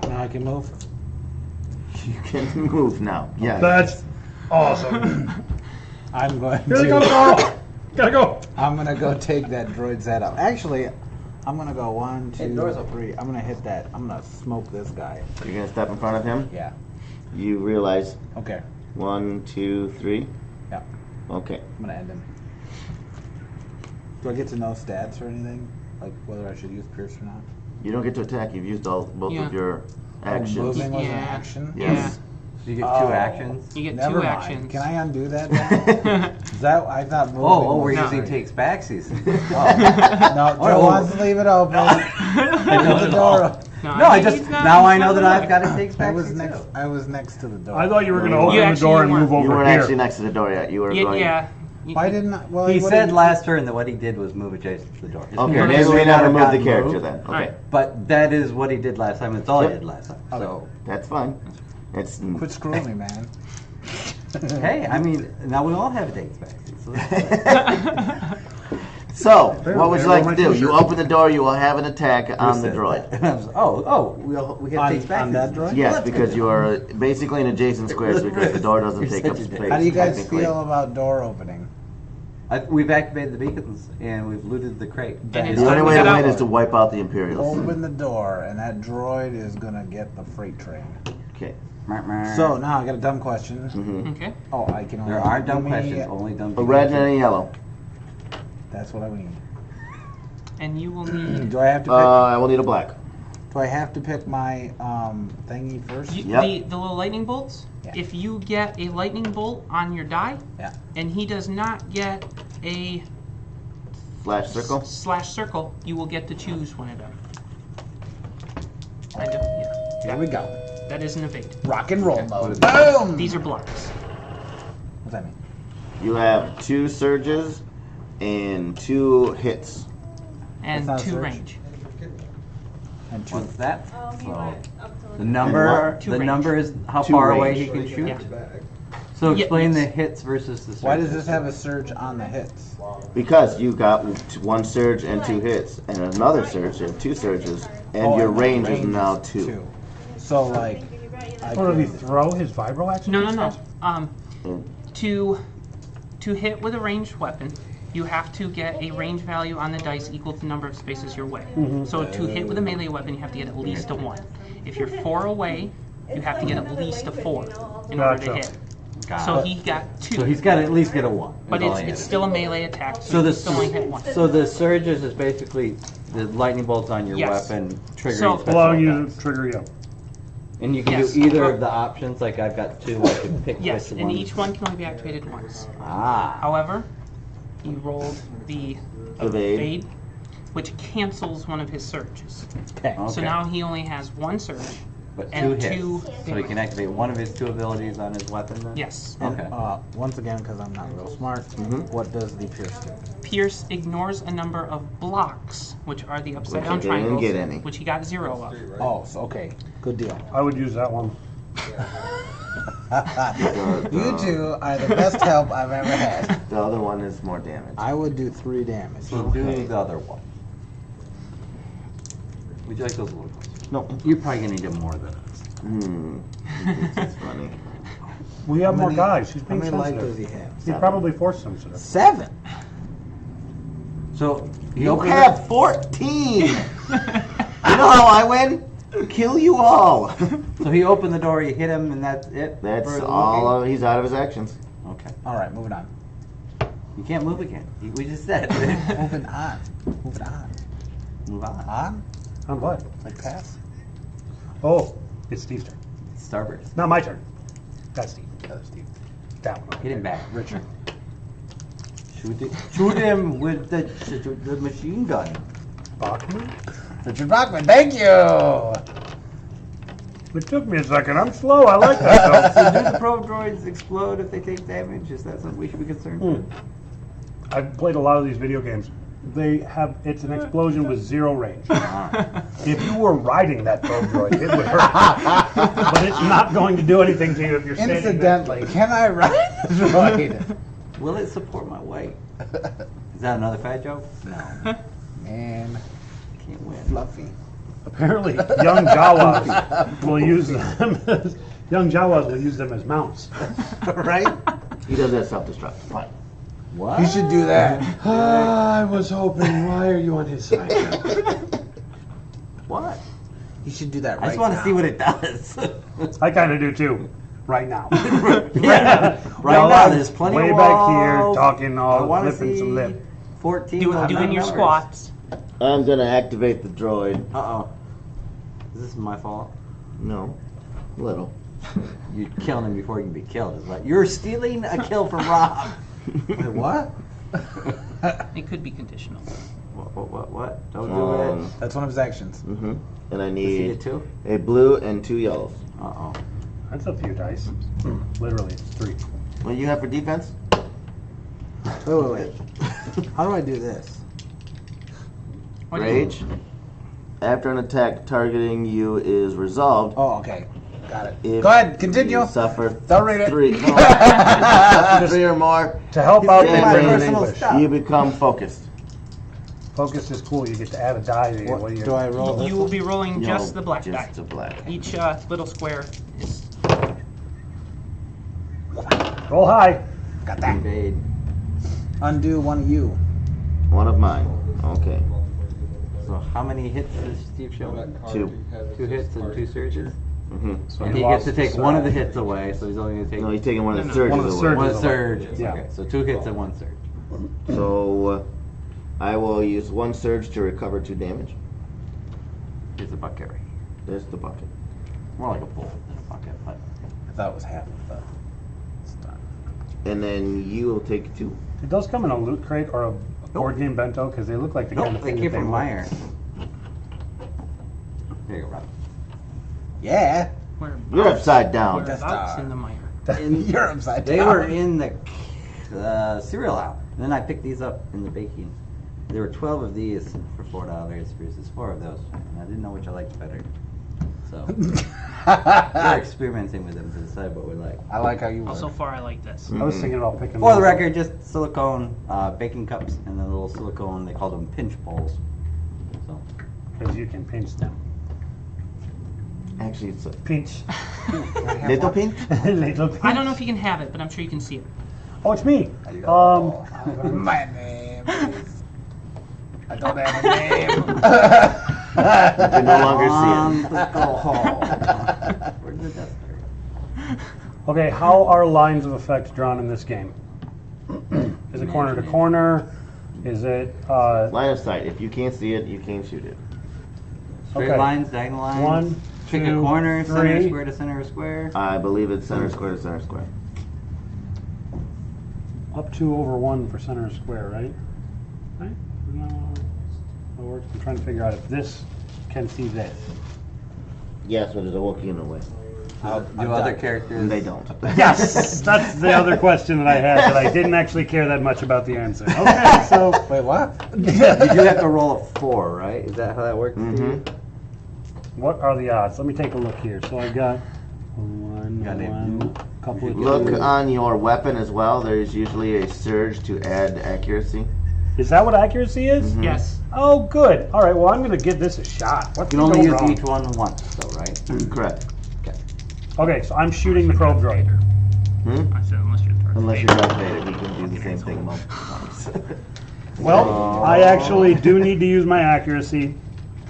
Now I can move? You can move now. Yeah. That's awesome. I'm going Gotta go, to... Carl. Gotta go. I'm gonna go take that droid's head out. Actually, I'm gonna go 1, 2, door's open. 3. I'm gonna hit that. I'm gonna smoke this guy. You're gonna step in front of him. Yeah. You realize Okay. 1, 2, 3. Yeah. Okay. I'm gonna end him. Do I get to know stats or anything? Like whether I should use Pierce or not? You don't get to attack. You've used both Yeah. of your Oh, actions. moving was an Yeah. action? Yes. So you get 2 Oh. actions. You get Never 2 mind. actions. Can I undo that now? Is that I thought moving Oh, was we're No. using free. takes backsies. No, Joe wants to leave it open. Leave the door open. No, I he's just not- now I he's know not that I've there. got to take I backsies was too. next. I was next to the door. I thought you were gonna You open the actually door and weren't. move You over weren't here. actually next to the door yet. You were going. Yeah. Why didn't I? Well, He what said did- last turn that what he did was move adjacent to the door. His Okay, character maybe we may not never have moved the gotten character moved, then. Okay, Alright. But that is what he did last time. It's all Yep. he did last time. So that's fine. It's Quit screwing me, man. hey, I mean, now we all have takes backsies. So that's so. What would you like to my do? You t-shirt. open the door. You will have an attack on the said droid. that? And I was, we get On- takes backsies. on that droid? Yes, Let's because go. you are basically in adjacent squares because the door doesn't You're take up such a dick. space. How do you guys technically. feel about door opening? We've activated the beacons and we've looted the crate. And it's The only time way to to get win out. is to wipe out the Imperials. Open the door, and that droid is gonna get the freight train. Okay. So now I got a dumb question. Mm-hmm. Okay. Oh, I can. There only aren't dumb give me- questions, only dumb A red and a yellow. That's what I need. And you will need. Do I have to pick? I will need a black. Do I have to pick my thingy first? You, Yep. the little lightning bolts. Yeah. If you get a lightning bolt on your die, Yeah. and he does not get a Flash circle. slash circle, you will get to choose one of them. I do. Yeah. Here we go. That is an evade. Rock and roll mode. is Boom. These are blocks. What's that mean? You have 2 surges and 2 hits. And That's not a 2 surge. range. And 2. What's that? Oh, he So went up to the number, Two the range. number is how 2 far away range. he can shoot. Yeah. So Yeah, explain the yes. hits versus the surges. Why does this have a surge on the hits? Because you got 1 surge and 2 hits, and another surge and 2 surges, and Oh, your and the range is now 2. 2. So like, I What did he could- throw his vibro axe? No, no, no. Mm. To hit with a ranged weapon, you have to get a range value on the dice equal to the number of spaces you're away. So to hit with a melee weapon, you have to get at least a 1. If you're 4 away, you have to get at least a 4 in order to Gotcha. hit. Got So it. he got 2. So he's got to at least get a 1. but is all he it's had. still a melee attack, so, So you the can still only hit 1. So the surges is basically the lightning bolts on your Yes. weapon triggering So- special Allowing you attacks. to trigger you. And you can Yes. do either of the options. Like I've got 2, I could pick Yes, which and one. each one can only be activated once. Ah. However, he rolled the Evade. evade, which cancels one of his surges. okay. So Okay. now he only has 1 surge. But 2 and hits. 2 So he can activate one of his 2 abilities on his weapon then? Yes. Okay. Once again, because I'm not real smart, what does the pierce do? Pierce ignores a number of blocks, which are the upside Which down he didn't triangles, get any. which he got 0 of. Oh, so okay, good deal. I would use that one. You two are the best help I've ever had. The other one is more damage. I would do 3 damage. So do the other one. Would you like those little ones? No. You're probably going to need them more than us. It's funny. We have How more many- guys. He's How being many life does sensitive. he have? He's probably force sensitive. 7. So he You opens have 14! You know how I win? Kill you all! So he opened the door, you hit him, and that's it? That's for the all looking? of, he's out of his actions. Okay. All right, moving on. You can't move again. We just said. Moving on. Moving on. Move on. On? On what? Like pass? Oh, it's Steve's turn. Starburst. Not my turn. That's Steve. That's Steve. That one. Hit him back. Richard. Shoot him with the machine gun. Bachman? Richard Bachman, thank you! It took me a second. I'm slow. I like that So do the probe droids explode if they take damage? Is that something we should be concerned with? though. I've played a lot of these video games. It's an explosion with 0 range. If you were riding that probe droid, it would hurt. But it's not going to do anything to you if you're standing Incidentally, can I ride the droid? Will it support my weight? Is that another fat joke? No. Man, Can't win. fluffy. Apparently, young Jawas will use them as mounts. Right? He does that self-destruct. Fine. What? You should do that. I was hoping. Why are you on his side? What? You should do that I right just want to now. see what it does. I kind of do too. Right now. Yeah. Right now, there's plenty way of back here, walls. talking I all, wanna flipping some see lip. 14 Doing numbers. your squats. I'm gonna activate the droid. Uh-oh. Is this my fault? No. Little. You're killing him before you can be killed, is what? You're stealing a kill from Rob. Wait, what? It could be conditional. What? Don't do it. That's one of his actions. Mm-hmm. And I Does he need get 2? a blue and 2 yellows. Uh-oh. That's a few dice. Literally, it's 3. What do you have for defense? Wait. How do I do this? What do you- Rage. After an attack targeting you is resolved, Oh, okay. Got it. if Go ahead, continue. you suffer Don't read it. 3. No, suffer 3 or more, To help out, they stealing bring my in personal English. stuff. you become focused. Focus is cool. You get to add a die to What what do you do I roll? You will be rolling No, just the black just die. the black. Each little square is. Roll high. Got that. Invade. Undo one of you. One of mine. Okay. So how many hits is Steve showing? 2. 2 hits and 2 surges? Mm-hmm. So And he gets to take one of the hits away, so he's only going to take No, he's taking one of the No, surges one of the away. surges. one away. surge. Yeah. Okay, so 2 hits and 1 surge. So I will use 1 surge to recover 2 damage. Here's a bucket right here. There's the bucket. More like a bowl than a bucket, but I thought it was half of the stuff. And then you will take 2. It does come in a loot crate or a board game bento because they look like the kind nope, of they thing came that from would. Meyer. There you go, Rob. Yeah. You're upside down. Whereabouts in the mire? You're upside They down. were in the cereal aisle. And then I picked these up in the baking. There were 12 of these for $4 versus 4 of those. And I didn't know which I liked better. So we're experimenting with them to decide what we like. I like how you work. So far, I like this. I was thinking about picking. For the those up. record, just silicone baking cups and the little silicone, they call them pinch bowls. So Because you can pinch them. Actually, it's a Pinch. little pink. Little pinch. I don't know if you can have it, but I'm sure you can see it. Oh, it's me. My name is... I don't have a name. You can no longer see on the go home. Where's the duster? Okay, how are lines of effect drawn in this game? Is it corner to corner? Is it it. Line of sight. If you can't see it, you can't shoot it. Straight Okay. lines, diagonal lines. 1, Pick a 2, corner, 3. center square to center square. I believe it's center square to center square. Up 2 over 1 for center square, right? Right? No. That works. I'm trying to figure out if this can see this. Yes, but there's a Wookiee in the way. Do other characters? And they don't. Yes! That's the other question that I had, that I didn't actually care that much about the answer. Okay, so... Wait, what? You do have to roll a 4, right? Is that how that works? Mm-hmm. What are the odds? Let me take a look here. So I got Got it. one, couple of Look twos. on your weapon as well. There's usually a surge to add accuracy. Is that what accuracy is? Mhm. Yes. Oh, good. All right, well, I'm going to give this a shot. What You can could only go use wrong? each one once, though, right? Correct. Okay, so I'm shooting the probe droid. Hmm? I said unless you're Darth Unless Vader. you're Darth Vader, he can do the same thing multiple times. Well, I actually do need to use my accuracy.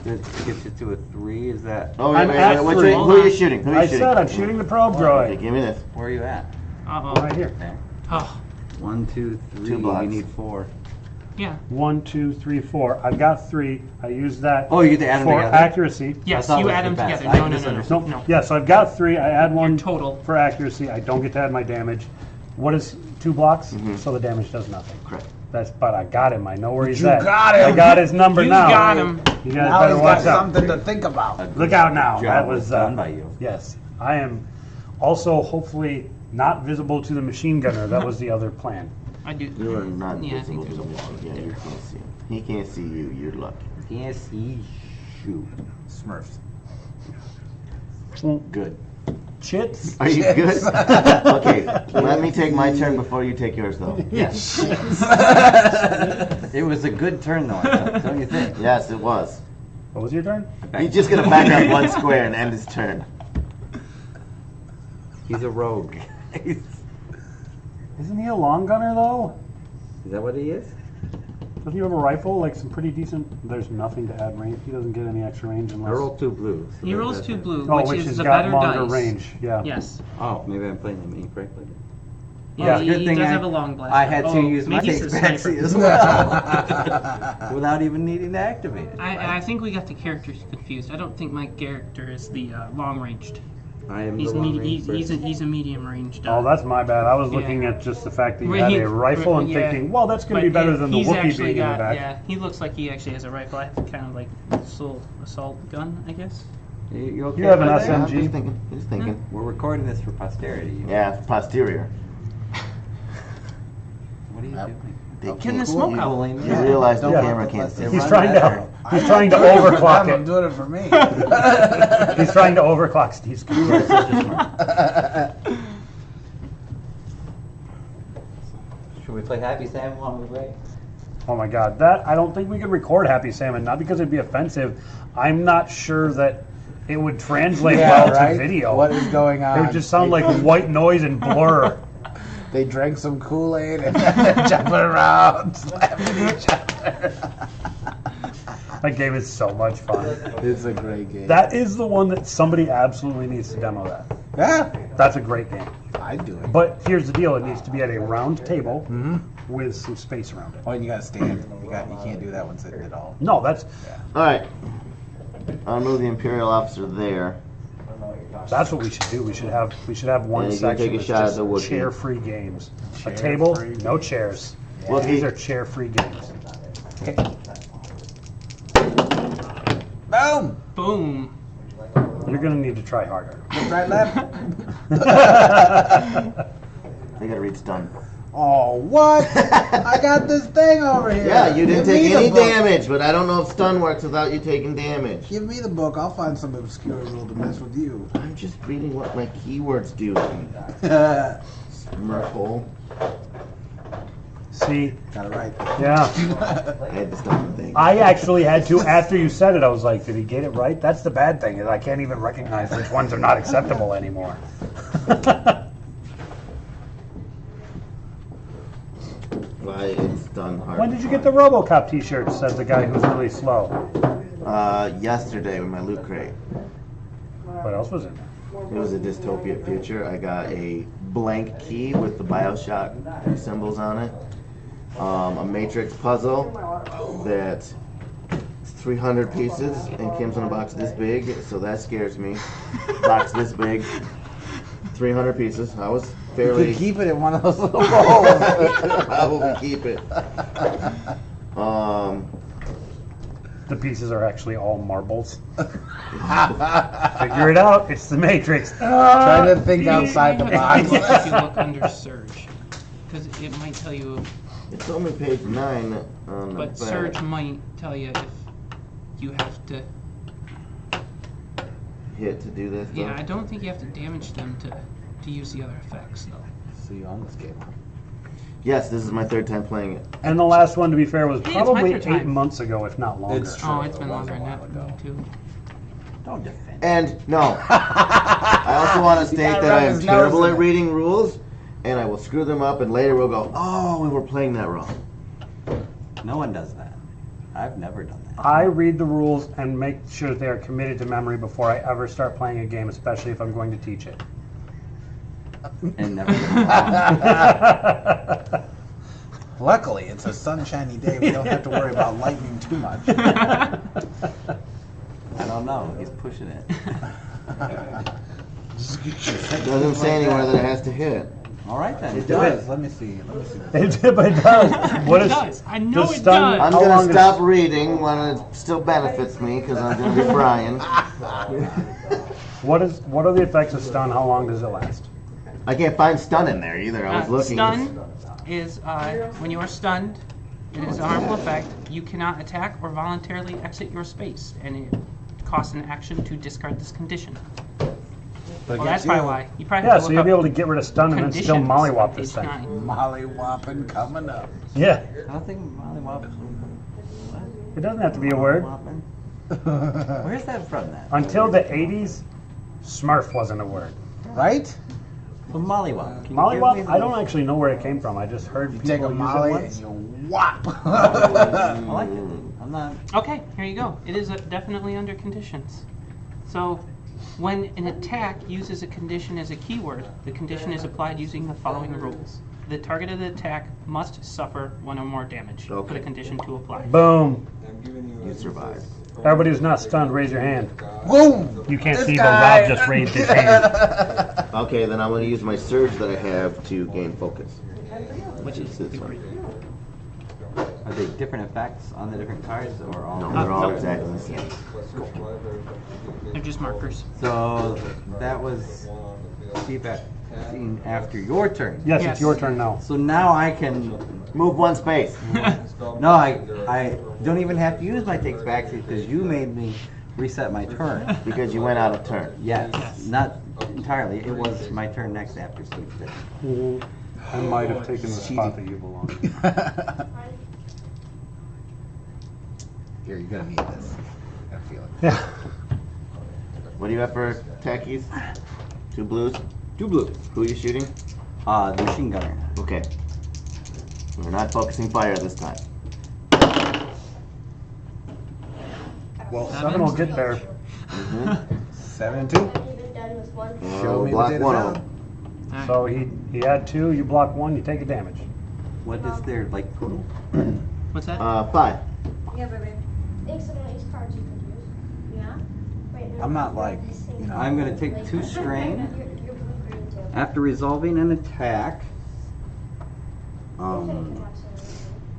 It gets you to a 3, is that... Oh, I'm at wait, three. who are you shooting? Who are you I shooting? said I'm shooting the probe Okay, droid. give me this. Where are you at? Uh-oh. Right here. Okay. Oh, 1, 2, 3. 2 blocks. You need 4. Yeah. 1, 2, 3, 4. I've got 3. I use that Oh, you get to add them for together? accuracy. Yes, thought it you was add the them best. together. I No. misunderstood. Nope. Yeah, so I've got 3. I add 1 total. for accuracy. I don't get to add my damage. What is 2 blocks? So the damage does nothing. Correct. But I got him. I know where he's You at. got him. I got his number You now. got him. You guys Now better he's watch got out. something to think about. Look out now. Job That was was done by you. Yes, I am also hopefully not visible to the machine gunner. That was the other plan. I do. You are not Yeah, I visible think to there's the a wall. wall Yeah, there. you can't see him. He can't see you. You're lucky. Can't see shoot. Smurfs. Good. Chits. Are you good? Okay, let me take my turn before you take yours, though. Yes. It was a good turn, though, don't you think? Yes, it was. What was your turn? He's just gonna back up 1 square and end his turn. He's a rogue. Is Isn't he a long gunner though? that what he is? Doesn't he have a rifle? Like some pretty decent. There's nothing to add range. He doesn't get any extra range I unless. rolled 2 blues. so He maybe rolls that's 2 it. blue, Oh, which which is has the got better longer dice. range. Yeah. Yes. Oh, maybe I'm playing him incorrectly. Yeah, Yeah. he, Good he thing does I- have a long blast. I had to Oh, use my maybe he's a taxi sniper. as well. Without even needing to activate it. I think we got the characters confused. I don't think my character is the long ranged. I am He's the long range person. he's a medium ranged. Oh, that's my bad. I was Yeah. looking at just the fact that you Well, had he- a rifle and yeah. thinking, well, that's going to be But better than the he's Wookiee actually being in got, the back. Yeah, he looks like he actually has a rifle. I have kind of like assault gun, I guess. You okay You have an over there? Yeah, I'm SMG. just thinking. Just thinking. We're recording this for posterity. Yeah, posterior. What are you doing? They Getting can't- the smoke you, out. Pulling You me. realize the Yeah. camera can't see. He's Run trying better. to. He's trying to I'm doing it for overclock them, I'm it. doing it for me. He's trying to overclock Steve's computer. Should we play Happy Sam while we wait? Oh my God, that I don't think we could record Happy Salmon. Not because it'd be offensive. I'm not sure that it would translate well to video. What is going on? It would just sound like white noise and blur. They drank some Kool-Aid and they're jumping around, slapping each other. That game is so much fun. It's a great game. That is the one that somebody absolutely needs to demo that. Yeah, That's a great game. I'd do it. But here's the deal, it needs to be at a round table with some space around it. Oh, and you gotta stand. You can't do that one sitting at all. No, that's Alright. I'll move the Imperial officer there. what we should do. We should have one And you can section take a that's shot at just the Wookiee. chair-free games. A Chair table, free. no chairs. Wookiee. These are chair-free games. Boom! Boom. You're gonna need to try harder. Right, left. They gotta read stun. Oh, what? I got this thing over here. Yeah, you didn't Give me take the any book. damage, but I don't know if stun works without you taking damage. Give me the book. I'll find some obscure rule to mess with you. I'm just reading what my keywords do. Smurfhole. See, Got it right. yeah. I had the stun thing. I actually had to, after you said it, I was like, did he get it right? That's the bad thing, is I can't even recognize which ones are not acceptable anymore. Why it's done hard. When did you get the RoboCop t-shirt, says the guy who's really slow. Yesterday with my loot crate. What else was in there? It was a dystopia future. I got a blank key with the Bioshock symbols on it. A Matrix puzzle that's 300 pieces and comes in a box this big, so that scares me. Box this big, 300 pieces. I was You fairly. could keep it in one of those little bowls. Probably keep it. The pieces are actually all marbles. Figure it out, it's the Matrix. Trying to think outside the I box. think if you look under Surge, because it might tell you, It's only page 9 on the but back. Surge might tell you if you have to. Hit to do this. Yeah, though. I don't think you have to damage them to use the other effects though. So you own this game. Yes, this is my 3rd time playing it. And the last one, to be fair, was Hey, it's my probably third 8 time. months ago, if not longer. It's true. Oh, it's been It was longer a than while that ago. for me too. Don't defend. And no, I also want to state gotta that I rub am his terrible nose at in it. reading rules, and I will screw them up, and later we'll go, oh, we were playing that wrong. No one does that. I've never done that. I read the rules and make sure they are committed to memory before I ever start playing a game, especially if I'm going to teach it. And never get it wrong. Luckily, it's a sunshiny day. We don't have to worry about lightning too much. I don't know. He's pushing it. It doesn't say anywhere that it has to hit. All right then. It does. Let me see. It does. What It is? does. I know it stun- does. I'm How long gonna does- stop reading when it still benefits me because I'm gonna be Brian. What are the effects of stun? How long does it last? I can't find stun in there either. I was looking. Stun is when you are stunned, it is a harmful effect. You cannot attack or voluntarily exit your space, and it costs an action to discard this condition. But Well, that's probably why. You probably Yeah, have to so look you'll be up able to get rid of stun and then still conditions mollywop on this page thing. 9. Molly whopping coming up. Yeah, I don't think Molly Wop. it doesn't have to be a word. Where's that from? That Until the 80s, Smurf wasn't a word. Right? well, Molly Wop. Mollywop, I don't actually know where it came from. I just heard You people take a use molly it and once. you whop. I like it. I'm not. Okay, here you go. It is definitely under conditions. So, when an attack uses a condition as a keyword, the condition is applied using the following rules. The target of the attack must suffer 1 or more damage for the Okay. condition to apply. Boom. I'm giving you You survived. Everybody who's not stunned, raise your hand. Boom! You can't This see, guy. but Rob just raised his hand. Okay, then I'm gonna use my surge that I have to gain focus. Which is This one. Are they different effects on the different cards, or all? No, they're all no. exactly the same. They're just markers. So that was feedback seen after your turn. Yes, Yes. it's your turn now. So now I can. Move 1 space. No, I don't even have to use my takes back because you made me reset my turn. Because you went out of turn. Yes, not entirely. It was my turn next after Steve's turn. I might have taken the spot that you belong. Here, you're gonna need this. I feel it. Yeah. What do you have for tackies? 2 blues? 2 blues. Who are you shooting? The machine gunner. Okay. We're not focusing fire this time. Well, 7 will get there. Mm-hmm. 7 and 2. Even done with one. Show me the block data 1 sound. of them. So he had 2, you block 1, you take a damage. What is their like total? What's that? 5. Yeah, baby. Think some of these cards you could use. Yeah? Wait, no, I'm not they're like, the same. you know. I'm gonna take 2 strain. You're blue-green too. After resolving an attack,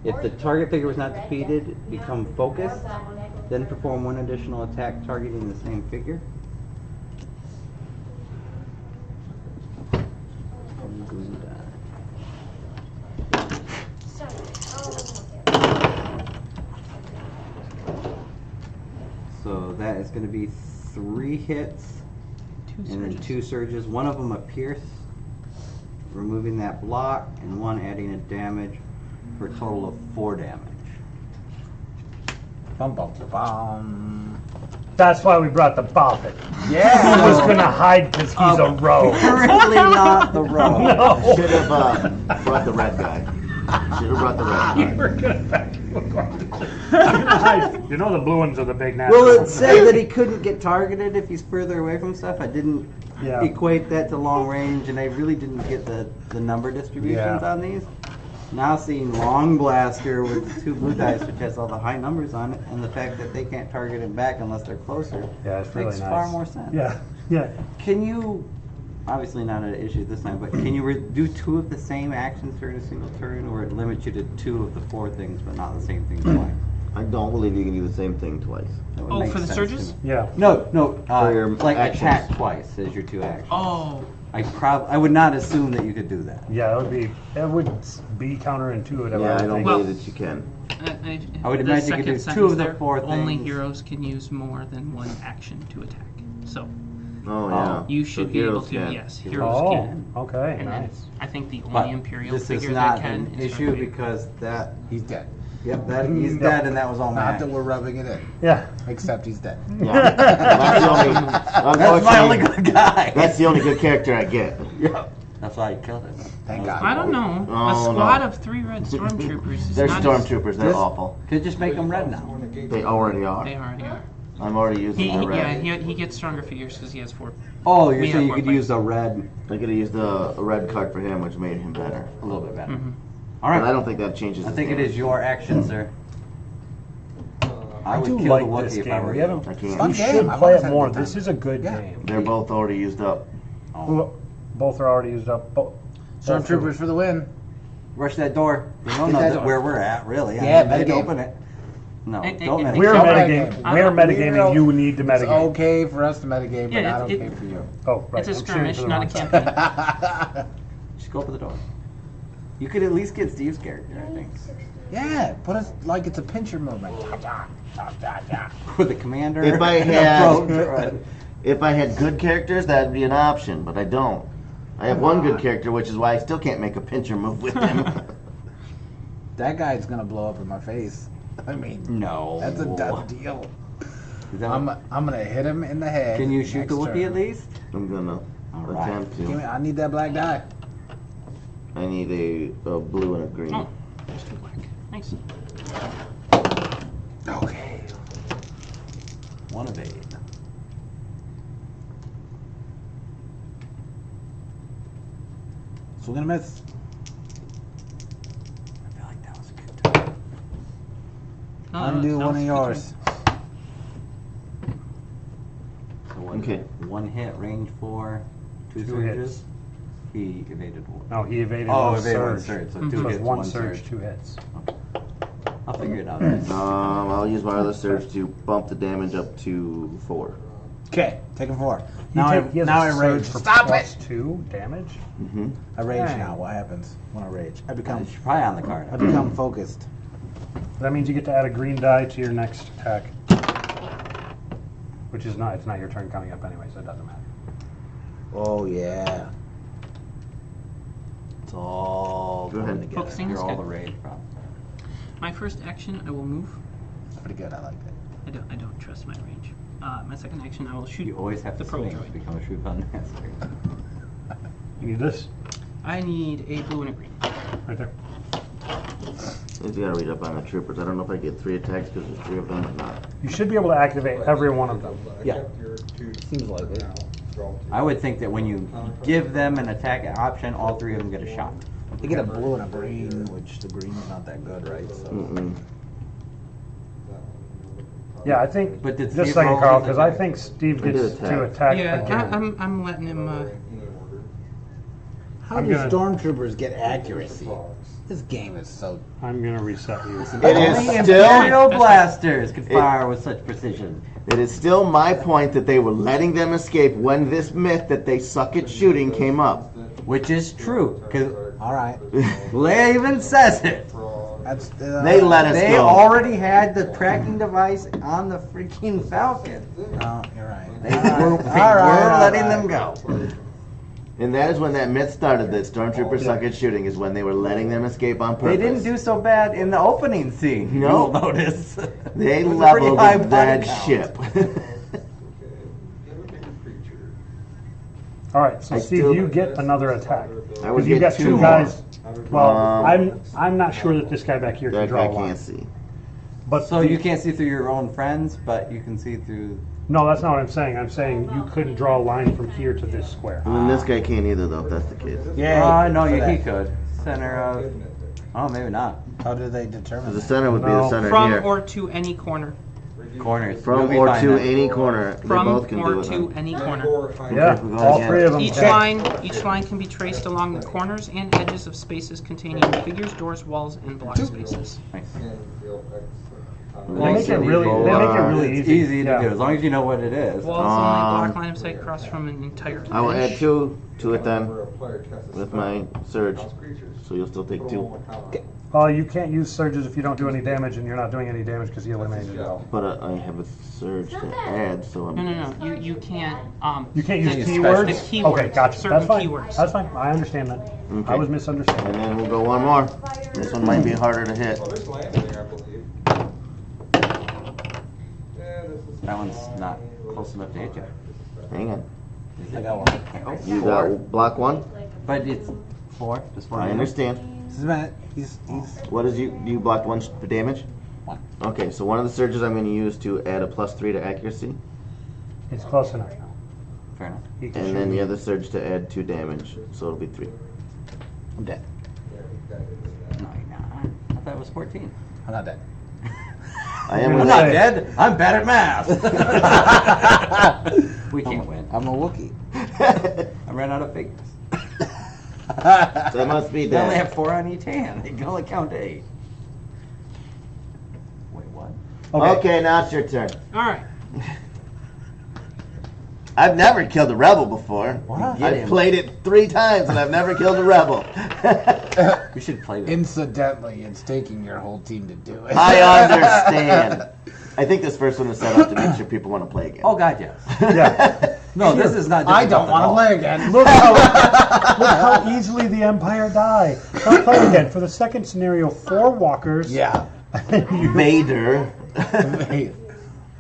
if the target figure was not defeated, become focused, then perform 1 additional attack targeting the same figure. Green die. Sorry. Oh, okay. So that is going to be 3 hits and then 2 surges. One of them a pierce, removing that block, and 1 adding a damage for a total of 4 damage. Bum, bum, bum. That's why we brought the Boffin. Yeah! He was gonna hide because he's a rogue. Currently not the rogue. No. Should have brought the red guy. Should have brought the red guy. We're gonna back. You know the blue ones are the big natural. Well, it said that he couldn't get targeted if he's further away from stuff. I didn't Yeah. equate that to long range, and I really didn't get the number distributions Yeah. on these. Now seeing long blaster with 2 blue dice, which has all the high numbers on it, and the fact that they can't target him back unless they're closer, Yeah, it's really makes nice. far more sense. Yeah, yeah. Can you, obviously not an issue this time, but can you do 2 of the same actions during a single turn, or it limits you to 2 of the 4 things, but not the same thing twice? I don't believe you can do the same thing twice. That would Oh, make for the sense to surges? me. Yeah. No, For your like actions. attack twice as your 2 actions. Oh, I would not assume that you could do that. Yeah, it would be counterintuitive. Yeah, I would don't think. believe that you can. I would the imagine you could second do 2 of sentence the there, 4 Only things. heroes can use more than 1 action to attack. So Oh, yeah. you So should be able heroes to. can. Yes, heroes Oh, can. okay, And then nice. I think the But only Imperial this is figure not that can an is issue going to be- because that. He's dead. Yep, that he's Yep. dead, and that was all my Not that action. we're rubbing it in. Yeah. Except he's dead. Yeah. That's the only, That's my only unfortunately, good guy. that's the only good character I get. Yep. That's why I killed him. Thank God. I don't know. Oh, A squad no. of 3 red stormtroopers is They're not stormtroopers, they're This- awful. Could just make them red now. They already are. They already are. I'm already using the red. He gets stronger figures because he has 4. Oh, you're We saying you have could more use a red I could have used the red card for him, which made him better. a little bit better. Mm-hmm. All right. But I don't think that changes. I his think it damage. is your action, sir. I would do kill like the Wookiee this if I game. were We you. haven't. I can't. Fun We game. should I've play always it had a more. good time. This is a good Yeah. game. They're both already used up. Both are already used up. Stormtroopers for the win. Rush that door. They don't Get know that that door. where we're at, really. Yeah, I mean, they metagame. open it. No, Hey, hey, don't hey, metagame. We're Don't metagaming. metagame. We're I'm- metagaming. You need to It's metagame. okay for us to metagame, but Yeah, not it- okay for you. Oh, right. It's a I'm cheering skirmish, for the not a wrong side. campaign. Just go open the door. You could at least get Steve's character, I think. Yeah, put us like it's a pincher movement. With the commander. If I and the had- rogue droid. If I had good characters, that'd be an option, but I don't. I have one good character, which is why I still can't make a pincher move with him. That guy's gonna blow up in my face. I mean, No. that's a done deal. Is that I'm what- gonna hit him in the head. Can you shoot the next Wookiee turn. at least? I'm gonna All right. attempt Give me, to. I need that black die. I need a blue and a green. Oh, there's 2 black. Nice. Okay. One evade. Swing and a miss. I feel like that was a good time. No, Undo that one was of a good yours. So one, Okay. one hit, range 4, 2 Two surges. hits. He evaded one. No, he evaded Oh, one evaded one surge. surge. So Mhm. 2 So it's hits, one 1 surge, surge. 2 hits. I'll figure it out. I'll use my other surge to bump the damage up to 4. Okay, taking 4. He Now he has now a I surge rage. for Stop plus it! 2 damage. Mm-hmm. I rage Dang. now. What happens when I rage? I become It's probably on the card. I become focused. That means you get to add a green die to your next attack. Which is not, it's not your turn coming up anyway, so it doesn't matter. Oh yeah. It's all Go going ahead. together. Focusing You're is all good. the rage problem. My first action, I will move. Pretty good. I like that. I don't trust my range. My second action, I will shoot You always have the to probe swing to droid. become a true fun master. You need this I need a blue and a green. right there. You gotta read up on the troopers. I don't know if I get 3 attacks because there's 3 of them or not. You should be able to activate every one of them. Yeah. Seems like it. I would think that when you give them an attack option, all 3 of them get a shot. They get a blue and a green, which the green's not that good, right? So Mm-mm. Yeah, I think, But did just a Steve second, roll Carl, his because I attack? think Steve I did gets attack. to attack Yeah, again. I'm letting him. how I'm do gonna- stormtroopers get accuracy? This game is so. I'm gonna reset you. It Only is still Imperial blasters could fire with such precision. It is still my point that they were letting them escape when this myth that they suck at shooting came up. Which is true, because All right. Leia even says it. That's. They let us They go. already had the tracking device on the freaking Falcon. Oh, you're right. They were letting them go. And that is when that myth started that stormtroopers suck at shooting, is when they were letting them escape on purpose. They didn't do so bad in the opening scene. No. You'll notice. They It was a pretty leveled high body that count. ship. All right, so I Steve, still- you get another attack. I would Because you've get got 2 two more. guys. Well, Um, I'm not sure that this guy back here can That draw I a line. can't see. But So you can't see through your own friends, but you can see through. No, that's not what I'm saying. I'm saying you couldn't draw a line from here to this square. I mean, this guy can't either, though, if that's the case. Yeah. No, he could. Center of. Oh, maybe not. How do they determine The that? center would be the No. center From here. or to any corner. Corners. From You'll be or fine to then. any corner. They From both can or do it. to then. any corner. Yeah, We're going all again. 3 of them. Each can. line can be traced along the corners and edges of spaces containing figures, doors, walls, and block spaces. Nice. They make it really, they make it really It's easy. easy to Yeah. do as long as you know what it is. Walls only block line of sight across from an entire I will add bench. 2 to it then with my surge. So you'll still take 2. You can't use surges if you don't do any damage, and you're not doing any damage because you eliminated it all. But I have a surge to add, so I'm. No. You can't. You can't use the- keywords? The keywords. Okay, gotcha. Certain That's fine. keywords. That's fine. I understand that. Okay. I was misunderstanding. And then we'll go one more. This one might be harder to hit. Oh, there's land in there, I believe. That one's not close enough to hit you. Hang on. Is I it? got one. You got block 1? But it's 4. Just 4. I understand. This is a minute. He's. What is you blocked 1 for damage? 1. Okay, so one of the surges I'm going to use to add a +3 to accuracy, It's close enough now. Fair enough. He can and shoot then the me. other surge to add 2 damage, so it'll be 3. I'm dead. Nice. thought it was 14. I'm not dead. I am I'm with I'm Hey. not dead. I'm bad at math. We can't win. I'm a Wookiee. I ran out of figures. That must be They only dead. have 4 on each hand. They can only count to 8. Wait, what? Okay, now it's your turn. All right. I've never killed a rebel before. What? I've played it 3 times and I've never killed a rebel. We should play this. Incidentally, it's taking your whole team to do it. I understand. I think this first one is set up to make sure people want to play again. Oh, God, yes. Yeah. No, this is not I difficult don't want at to all. play again. Look how easily the Empire die. Let's play it again. For the second scenario, 4 walkers. Yeah. Vader.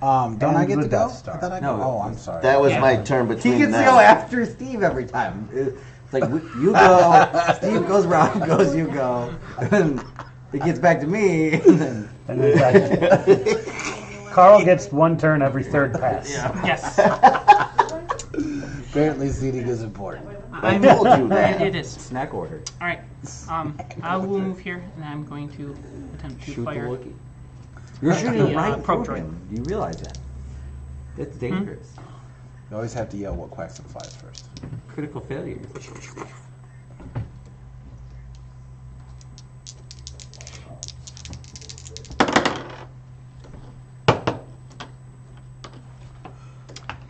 Don't I get the to go? Death Star. I thought I No. Oh, I'm sorry. That was Yeah. my turn He between gets to them. go after Steve every time. It's like, you go, Steve goes, Rob goes, you go. And it gets back to me. And then, And then back. Carl gets 1 turn every 3rd pass. Yes. Apparently, seating is important. I told you that. It is. snack order. All right. I will move here, and I'm going to attempt to Shoot fire. the Wookiee. You're That's shooting the, right probe through droid. him. Do you realize that? That's dangerous. You always have to yell what quacks and flies first. Critical failure.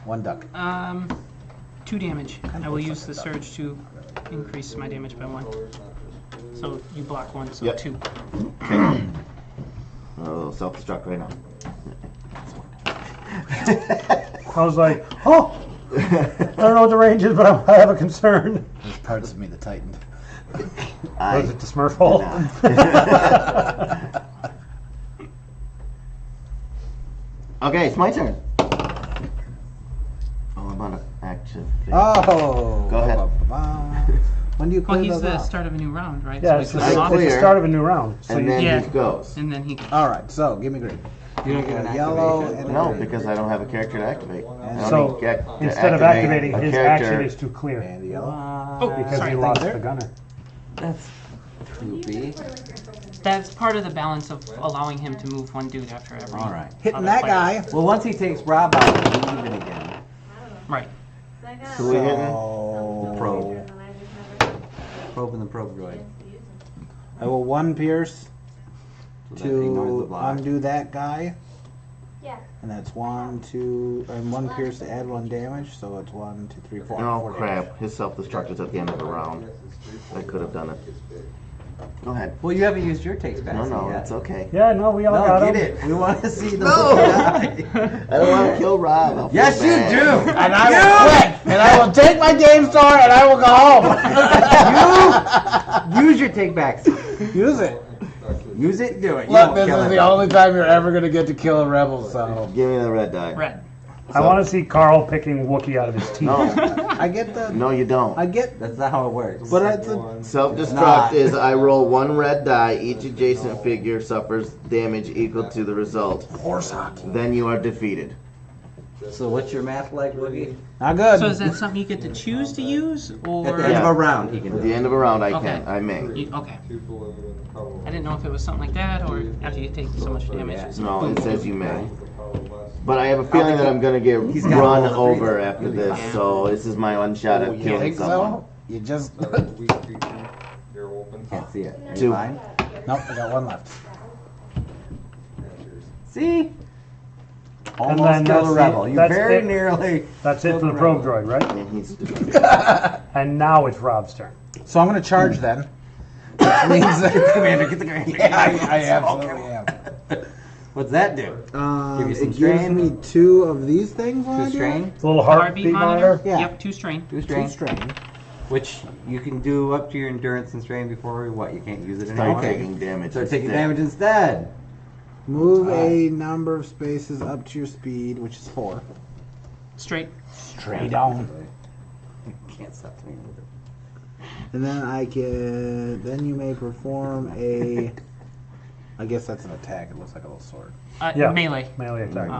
One duck. 2 damage. I will use the surge to increase my damage by 1. So you block 1, so Yep. 2. Okay. A little self-destruct right now. I was like, oh! I don't know what the range is, but I have a concern. There's parts of me that tightened. Was it the Smurf hole? Okay, it's my turn. Oh, I'm on an action. Oh. Go ahead. When do you Well, clear he's those the out? start of a new round, right? Yeah, So it's he the, goes I off, it's the clear. start of a new round. So And you, then Yeah. he goes. and then he. All right, so give me green. You don't get an Yellow activation? and No, green. because I don't have a character to activate. I don't So, need to instead of activate activating, a his character. action is to clear. And yellow. Oh, Because sorry. he lost the gunner. That's poopy. That's part of the balance of allowing him to move 1 dude after every. All right. Hitting other that player. guy. Well, once he takes Rob out, he's even again. Right. Who we hitting? So, Probe. Probe and the probe droid. I will 1 pierce So that ignores the to block. undo that guy. Yeah. And that's 1, 2, and 1 pierce to add 1 damage. So it's 1, 2, 3, 4. Oh 4 damage. crap! His self-destruct is at the end of the round. I could have done it. Go ahead. Well, you haven't used your takes back No, no, yet. it's okay. Yeah, no, we all No, got get him. it. We want to see the No! Wookiee die. I don't want to kill Rob. I'll feel Yes, you bad. do. And I will quit. And I will take my game store and I will go home. Use your take backs. Use it. Use it. Do it. You Look, won't this kill is him. the only time you're ever gonna get to kill a rebel. So Give me the red die. Red. I want to see Carl picking Wookiee out of his team. No, I get the. no, you don't. I get. That's not how it works. But it's a. Self-destruct Not. is I roll 1 red die. Each adjacent figure suffers damage equal to the result. Horse hockey. Then you are defeated. So what's your math like, Woogie? Not good. So is that something you get to choose to use, or? At the end Yeah. of a round, he can At do the it. end of a round, I Okay. can. I may. Okay. I didn't know if it was something like that, or after you take so much damage. it's No, boom, it boom, says boom. you may. But I have a feeling that I'm gonna get He's got run all the over three. after this, so this is my one shot Oh, at you killing think someone. so? You just. Can't see it. Are you 2. fine? Nope, I got 1 left. See? And Almost then killed that's a rebel. it- You that's very it. nearly. That's it killed for the a probe rebel. droid, right? And he's And now it's Rob's turn. So I'm gonna charge then. Which means that. Commander, get the commander. Yeah, I absolutely am. What's that do? Give you some It gives strain? me 2 of these things. when I Two do strain? It's a little Heartbeat monitor. Yeah. Yep. 2 strain. 2 it. strain. 2 strain. Which you can do up to your endurance and strain before what? You can't use it start anymore? taking damage. Start taking instead. damage instead. Move a number of spaces up to your speed, which is 4. Straight. Straight down. Can't stop doing it. And then I can. Then you may perform a. I guess that's an attack. It looks like a little sword. Yeah. Melee. Melee attack.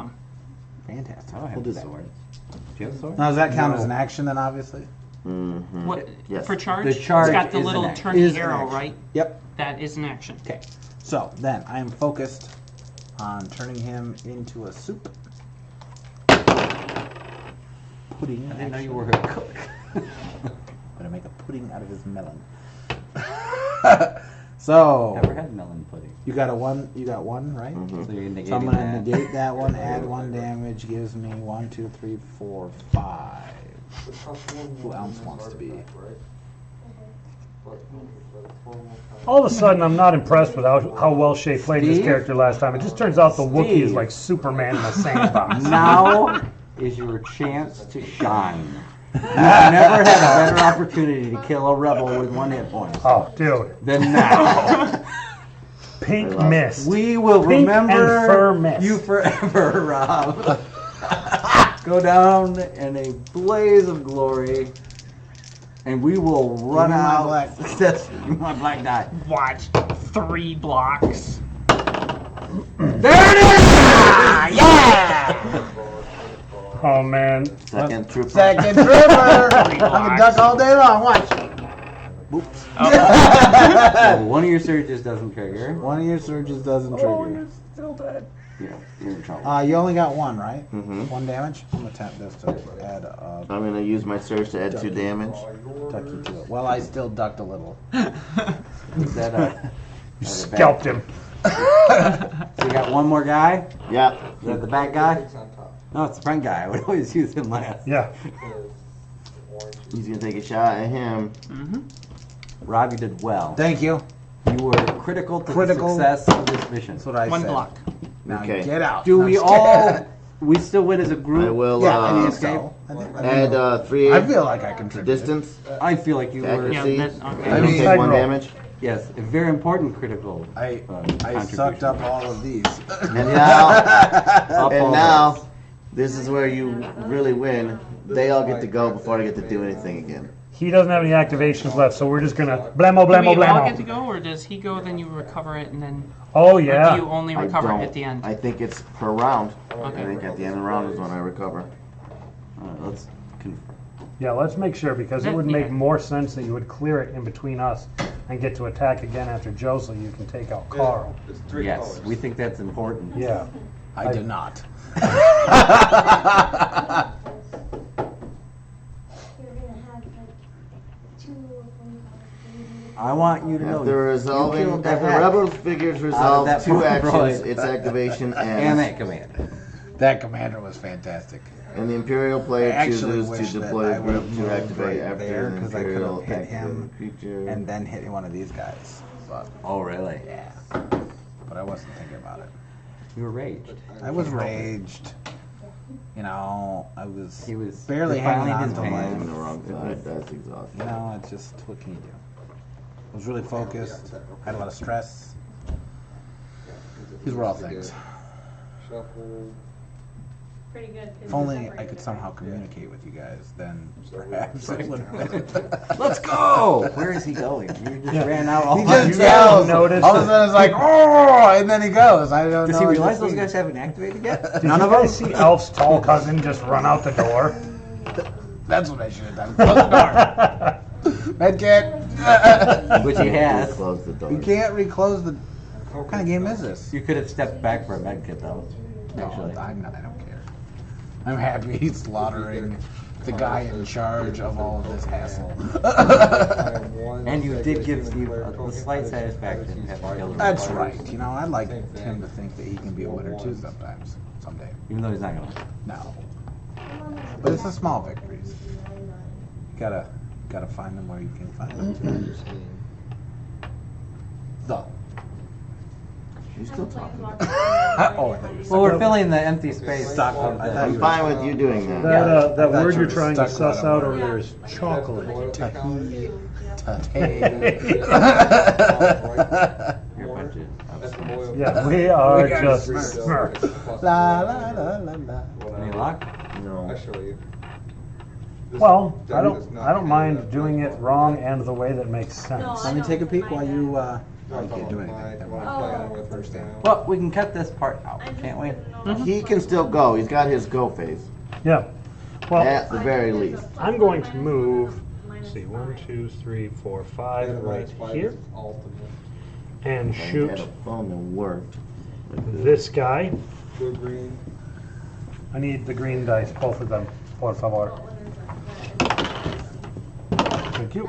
Fantastic. I don't have We'll do a that. sword. Do you have a sword? Now does that count No. as an action then? Obviously. Mm-hmm. What Yes. for charge? The charge It's got the is little an action. turning Is an arrow, action. right? Yep. That is an action. Okay. So then I am focused on turning him into a soup. Pudding. I didn't know you were a cook. Gonna make a pudding out of his melon. So Never had melon pudding. you got a one. You got one, right? Mhm. So you're negating So I'm gonna that. negate that one. Add 1 damage. Gives me 1, 2, 3, 4, 5. Who else wants to be? All of a sudden, I'm not impressed with how well Shay played this Steve? character last time. It just turns out the Wookiee is Steve. like Superman in a sandbox. Now is your chance to shine. You've never had a better opportunity to kill a rebel with 1 hit point Oh, dude. than now. Pink mist. We will Pink and remember fur mist. you forever, Rob. Go down in a blaze of glory, and we will run Give me my out. black. That's my black die. Watch 3 blocks. There it is! Yeah! Oh, man. Second trooper. Second trooper. I can duck all day long. Watch. Oops. So one of your surges doesn't trigger. One of your surges doesn't trigger. Still dead. Yeah, you're in trouble. You only got 1, right? Mhm. 1 damage. I'm gonna tap this to add I'm gonna use my surge to add 2 damage. duck you to it. Well, I still ducked a little. Is that a? You scalped him. So you got one more guy? Yeah. Is that the back guy? No, it's the front guy. I would always use him last. Yeah. He's gonna take a shot at him. Rob, you did well. Thank you. You were critical to Critical. the success of this mission. That's what I 1 said. block. Now Okay. get out. Do No, we I'm just all? kidding. We still win as a group. I will Yeah, I think escape? so. I think- add 3 I feel like I contributed. distance. I feel like you were. Accuracy. Yeah, that- okay. And you I take mean- 1 damage. Yes, a very important critical. I contribution. sucked up all of these. And now, Up and all now, those. this is where you really win. They all get to go before I get to do anything again. He doesn't have any activations left, so we're just gonna blammo, Do blammo, we all get to blammo. go, or does he go, then you recover it, and then Oh, or do you yeah. only I recover don't. at the end? I think it's per round. I Okay. think at the end of the round is when I recover. Let's confirm. Yeah, let's make sure, because it would make more sense that you would clear it in between us and get to attack again after Joe so you can take out Carl. It's 3 Yes, colors. we think that's important. Yeah. I did not. You're gonna have like 2 of them. I want you to know. After resolving, you killed the after heck Rebel figures out resolve of that 2 actions, droid. its activation and ends. that command. That commander was fantastic. And the Imperial player I actually chooses wish to that deploy I a would group have to moved activate right after there, an 'cause I could have Imperial hit him activated creature. And then hit one of these guys. But Oh, really? yeah. But I wasn't thinking about it. You were raged. I was raged. You know, I was He was barely hanging defiling on his to I'm life. on the wrong side. That's exhausting. You know, it's just, what can you do? I was really focused. Had a lot of stress. These were all things. Shuffle. Pretty good. 'cause If you only I separated could it. somehow communicate with you guys, then perhaps I would have. Let's go! Where is he going? You just Yeah. ran out all He by just yourself. yells. notice All of a sudden it's like, oh, and then he goes. I don't know. Does he what to realize those see. guys haven't activated yet? Did None you of them? guys see Elf's tall cousin just run out the door? That's what I should have done. Close the door. Medkit. Which he has. Close the door. You can't reclose the. What kind of game is this? You could have stepped back for a med kit though. No, Actually. I'm not. I don't care. I'm happy he's slaughtering the guy in charge of all of this hassle. And you did give Steve a slight satisfaction at the killer. That's right. You know, I'd like him to think that he can be a winner too sometimes. Someday. Even though he's not gonna. No. But it's the small victories. Gotta find them where you can find them too. So. You still talking? Oh, I thought you were Well, we're stuck- filling the empty space. stuck on- I thought I'm you fine were with you doing that. That, I that thought word you you're were trying to stuck suss on out a over word. there is chocolate. Tahi. You're a bunch of. Yeah, we are We got just smurfs. smurfs. La la la la la. Any luck? No. I show you. This Well, deck I does don't not I don't have mind that. doing it wrong and the way that makes sense. Let me take a peek while you I you can't do anything. Never mind. Oh. with her now. Well, we can cut this part out, I just can't we? didn't know. He can still go. He's got his go phase. Yeah. Well, At the very least. I'm going to move see, 1, 2, 3, 4, 5 right Five here. is ultimate. And And shoot had a phone that worked. this guy. Blue green. I need the green dice, both of them, por favor. Thank you.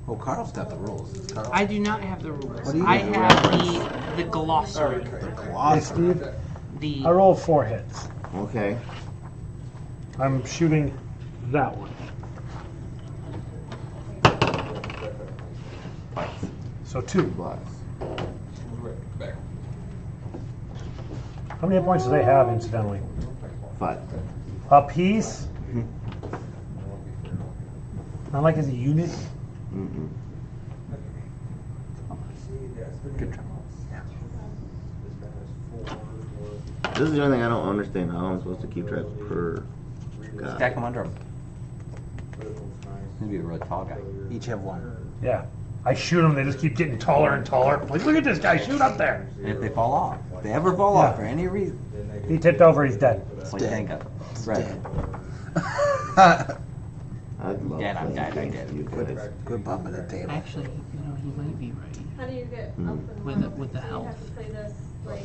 Oh, Carl's got the rules. Carl. I do not have the rules. What do you I have? have the glossary. Hey, Steve, The I rolled 4 hits. Okay. I'm shooting that one. So 2. Blocks. How many hit points do they have, incidentally? 5. A piece? Not like as a unit? Mm-mm. Good job. This is the only thing I don't understand. How I'm supposed to keep track per guy. Stack them under him. He'd be a real tall guy. Each have 1. Yeah. I shoot them, they just keep getting taller and taller. Like, look at this guy, shoot up there. And if they fall off, if they ever fall off for any reason, He tipped over, he's dead. it's like Tenka. Right. I'd love Dad, I'm playing dead, I'm against dead. you guys. Good bump at the table. actually, he might be right How do you get Mm. up and with the So you health. have to play this like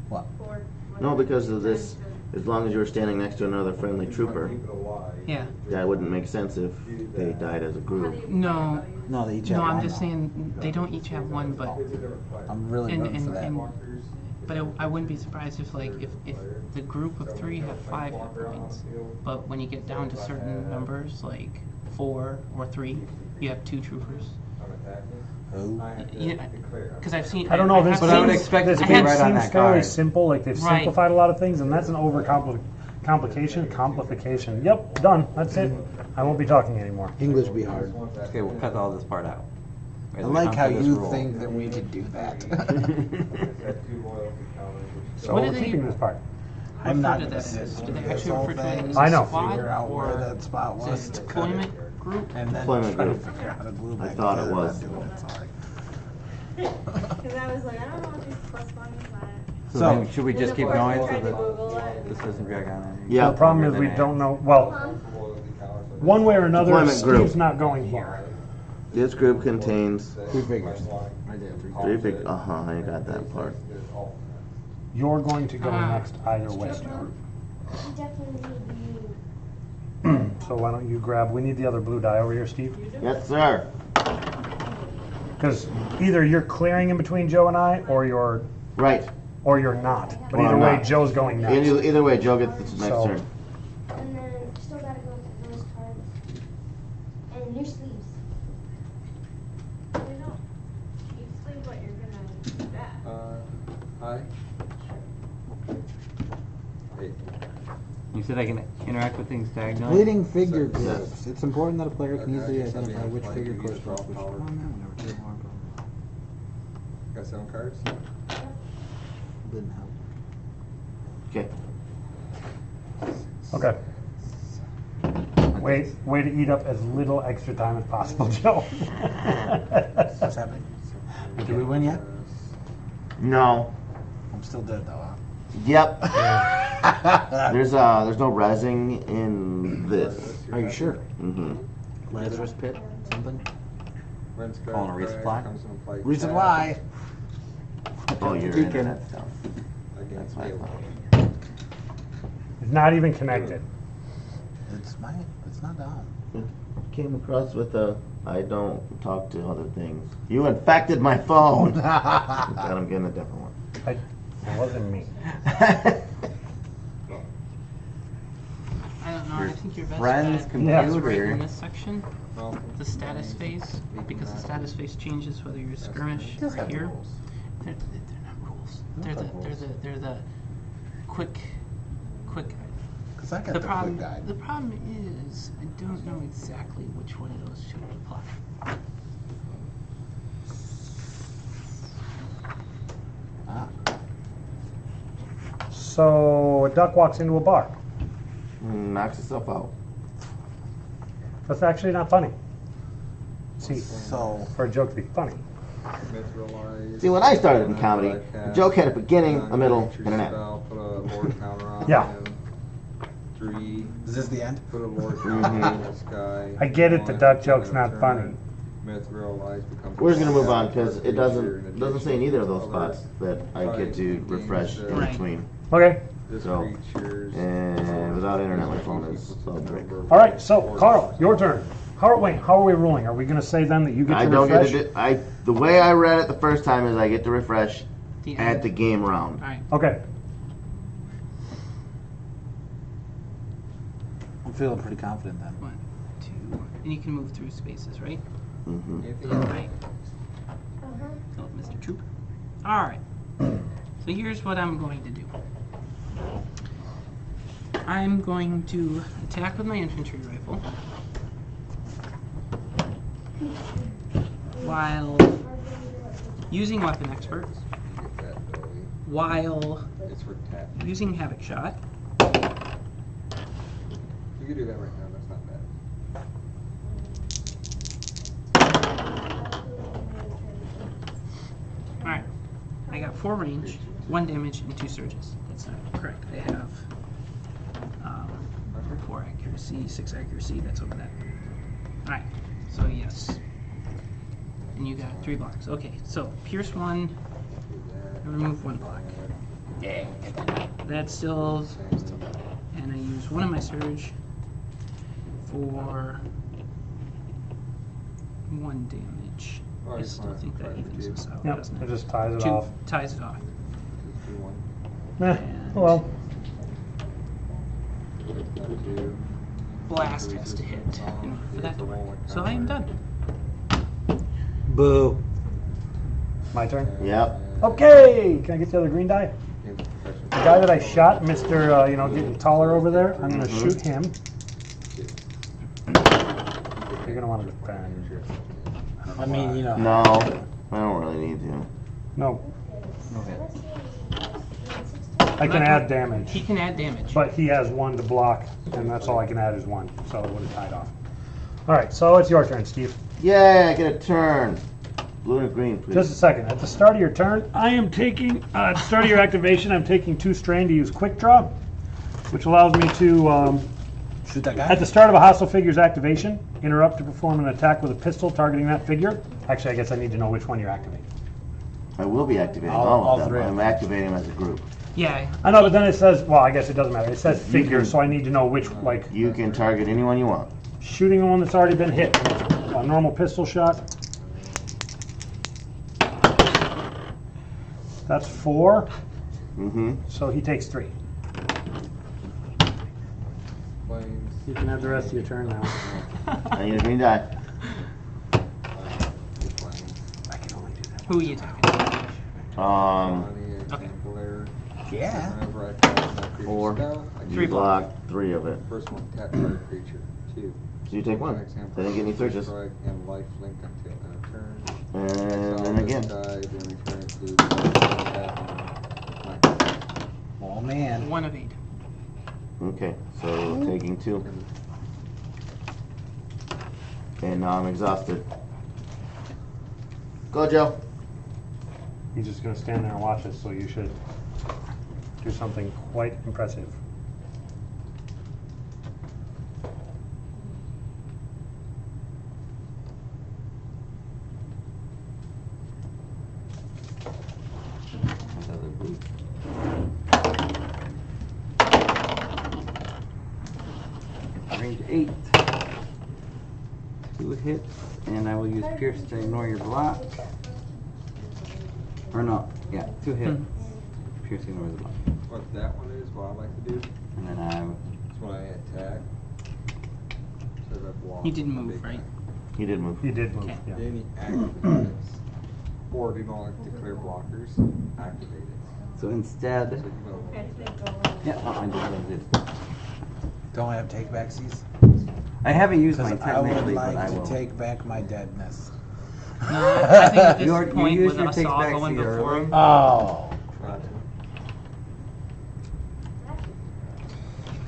What? four. No, because of this, as long as you were standing next to another friendly trooper, Yeah. that wouldn't make sense if they died as a group. No. No, they each have No, 1. I'm just saying they don't each have one, but I'm really and rooting for that. but I wouldn't be surprised if if the group of 3 have 5 hit points, but when you get down to certain numbers like 4 or 3, you have 2 troopers. Who? Because I've seen. I don't know, this But I would seems, expect this it to be game right on seems that fairly card. simple, like they've Right. simplified a lot of things, and that's an complication. Yep, done, that's it. I won't be talking anymore. English be hard. Okay, we'll cut all this part out. I As we like come how to this you rule. think that we could do that. So What do we're they keeping this part. I'm refer not to gonna that sit as? Do through they this actually whole refer to it thing. as I a know. squad Figure out where or that spot was is to it cut it. deployment group? And then Deployment try to group. figure out how to glue I back thought it together was. without doing it, sorry. Because I was like, I don't know what these plus ones are. So, So- then should we just keep Then, of going course, I so tried to that Google it. this doesn't drag on any? Yeah. The problem is we don't know, well, one way or another, Deployment group. Steve's not going here. This group contains 3 figures. 3 big. I got that part. You're going to go next either way. You definitely need So why don't you grab, we need the other blue die over here, Steve. Yes, sir. Because either you're clearing in between Joe and I, or you're Right. not. But Or either I'm way, not. Joe's going next. Either way, Joe gets the next So- turn. And then still gotta go through those cards. And new sleeves. You know, you sleeve what you're gonna do that. Hi. Hey. You said I can interact with things diagonally? Bleeding figure groups. It's important that a player can easily identify which figure corresponds to which one. Got 7 cards? Didn't help. Okay. Okay. Way to eat up as little extra time as possible, Joe. What's happening? Did we win yet? No. I'm still dead though, huh? Yep. There's no rezzing in this. Are you sure? Mm-hmm. Lazarus pit? Something? When's Calling a resupply? comes into play. Resupply. Oh, your Beacon. internet stuff. Against That's my Halo. fault. It's not even connected. It's not down. Came across with a I don't talk to other things. You infected my phone. Glad I'm getting a different one. It wasn't me. I don't know. I think your best friend's bet computer. is right in this section, Well, the status phase, because the status phase changes whether you're skirmish or here. They're not rules. They're the quick. Because I got The the problem quick guide. the problem is I don't know exactly which one of those should apply. Ah. So a duck walks into a bar. Knocks itself out. That's actually not funny. See, So, for a joke to be funny. Mithrilize. See, when I started in comedy, Black the joke had a beginning, Cast, a middle, creature and an end. spell, put a lord counter on Yeah. him. tree. Is this the end? Put a Lord in the sky. I get it, the duck joke's not Turn. funny. Mithril lies become. We're just gonna move on because it doesn't say in either of those spots that I get to refresh in Right. between. Okay. This So, creature's and without internet, my phone is slow. All right. So, Carl, your turn. How are we ruling? Are we going to say then that you get I to don't refresh? get to. The way I read it the first time is I get to refresh The at end. the game round. All right. Okay. I'm feeling pretty confident then. 1, 2, and you can move through spaces, right? Mm-hmm. Right. Oh, Mr. Trooper. All right. So here's what I'm going to do. I'm going to attack with my infantry rifle while using weapon expert, while It's for tap. using havoc shot, You can do that right now. That's not bad. Alright, I got 4 range, 1 damage, and 2 surges. That's not correct. I have 4 accuracy, 6 accuracy, that's over that. Alright, so yes. And you got 3 blocks. Okay, so pierce 1, and remove 1 block. Yeah. That's still and I use 1 of my surge for 1 damage. I still think that evens us out, Yep. doesn't It it? just ties it 2 off. ties it off. Eh, well, Blast has to hit in order for that to work. So I am done. Boo. my turn. Yep. Okay. Can I get the other green die? The guy that I shot, Mr. Getting taller over there, I'm going to shoot him. You're going to want to defend. I mean, No, I don't really need to. No, Okay. I can add damage. He can add damage. But he has 1 to block, and that's all I can add is 1, so it would have tied off. All right, so it's your turn, Steve. Yay! I get a turn. Blue and green, please. Just a second. At the start of your turn, I am taking, at the start of your activation, I'm taking 2 strain to use quick draw, which allows me to, shoot that guy. at the start of a hostile figure's activation, interrupt to perform an attack with a pistol targeting that figure. Actually, I guess I need to know which one you're activating. I will be activating All all of them. three of I'm them. activating them as a group. Yeah. I know, but then it says, well, I guess it doesn't matter. It says figure, can- so I need to know which, like, You can target anyone you want. shooting the one that's already been hit. A normal pistol shot. That's 4, Mm-hmm. so he takes 3. Flames. You can have the rest of your turn now. I need a green die. Flames. I can only do that. Who are you attacking? Okay. Yeah. Whenever I cast my creature 4. spell, I Three You block 3 of it. First one, tap target creature. 2. So you take 1. They didn't get any searches. Strike and life link until turn. And then again. Die, then return it to Oh man. 1 of 8. Okay, so taking 2. And now I'm exhausted. Go, Joe. He's just going to stand there and watch us, so you should do something quite impressive. Another boot. Range 8. 2 hits, and I will use Pierce to ignore your block. Or no, yeah, 2 hits. Pierce ignores the block. What that one is, what I like to do, And then I is when I attack. So that block You didn't my move, big right? guy. He did move. He did move, Okay. yeah. Any active units, or do not declare blockers, activate it. so instead, So you know, yeah, I did. Don't have take backsies? I haven't used Because mine I would technically, but I like to will. take back my deadness. No, I think at this You point, used with your us takes all back going seat before early. him, Oh. try to.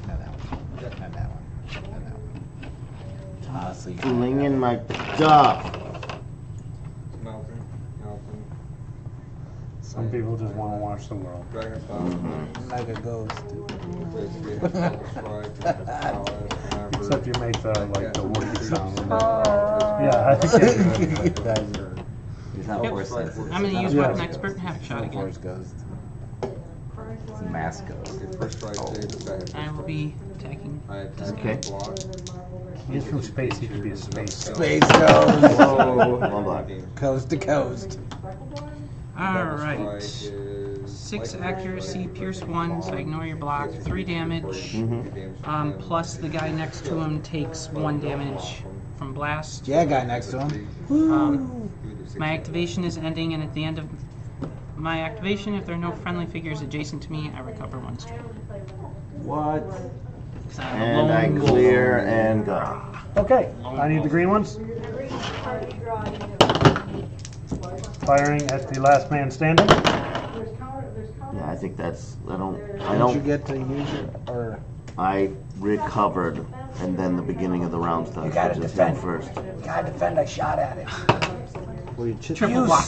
Not that one. Not that one. Not that one. Honestly. Flinging my stuff. Melting. So Some people just want to watch the world. Like a ghost. Except you make the wooden sound. Yeah, I think He's not Yep. force sensitive. I'm going to use Yeah. Weapon Expert and have a shot again. Force ghost. It's a mask ghost. I will be attacking. Okay. He's from space, he could be a space. Space ghost. Whoa. One block. Coast to coast. Alright. 6 accuracy, pierce 1, so ignore your block. 3 damage. Plus the guy next to him takes 1 damage from blast. Yeah, guy next to him. My activation is ending, and at the end of my activation, if there are no friendly figures adjacent to me, I recover 1 strength. What? So I'm a And I lone wolf. clear and go. Okay, I need the green ones. Firing at the last man standing. Yeah, I think that's. I Don't you don't. get to use it or? I recovered, and then the beginning of the round starts. You gotta so just defend. him first. Gotta defend, I shot at it. Well, you chip Triple block.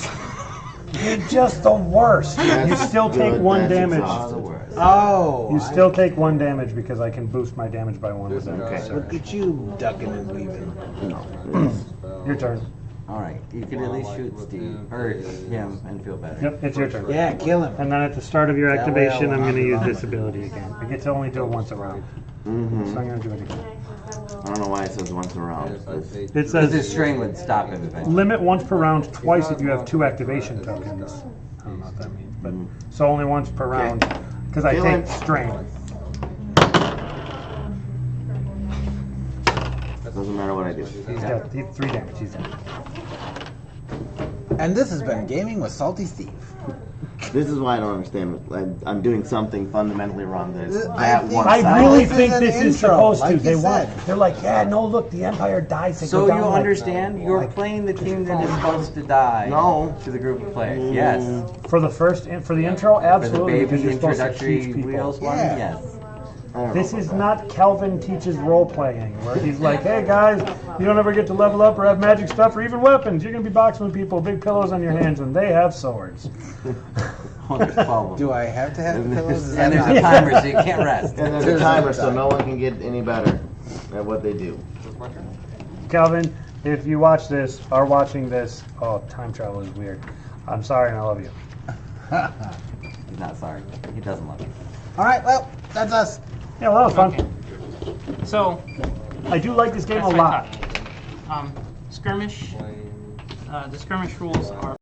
You're just the worst. You That's still take good, 1 that's damage. exhausting. Oh. You still take 1 damage because I can boost my damage by 1 with that. Okay. Look at you ducking and weaving. No. Your turn. Alright, you can at least shoot Steve, or him, and feel better. Yep, it's your turn. Yeah, kill him. And then at the start of your That way activation, I'll I'm going to use knock it this ability again. I get to only do it once a round, so Mm-hmm. I'm going to do it again. I don't know why it says once around. It's- It Because says his string would stop him eventually. limit once per round, twice if you have 2 activation tokens. I don't know what that means, but so only once per round because I Kill take him. strain. Doesn't matter what I do. He's got 3 damage. He's dead. And this has been Gaming with Salty Steve. This is why I don't understand. I'm doing something fundamentally wrong. There's I that think- one. I side. really This is think an this is intro, supposed like to. you They want. said. They're like, yeah, no, look, the Empire dies. They So go down you like- understand? You're playing the team that is supposed to die. No. To the group of players. Yes. for the for the intro, For the absolutely, because baby you're supposed to introductory teach people. wheels one? Yeah. Yes. I don't know This about is that. not Kelvin teaches role playing, where he's like, hey guys, you don't ever get to level up or have magic stuff or even weapons. You're gonna be boxing with people, big pillows on your hands when they have swords. Oh, there's 12 of them. Do I have to have the pillows? Is And that there's a not- timer so you can't rest. And there's a timer, so no one can get any better at what they do. Calvin, if you watch this, are watching this, oh, time travel is weird. I'm sorry and I love you. He's not sorry. He doesn't love you. All right, well, that's us. Yeah, well, that was fun. Okay. So, I do like this game that's a what I lot. thought. Skirmish. The skirmish rules are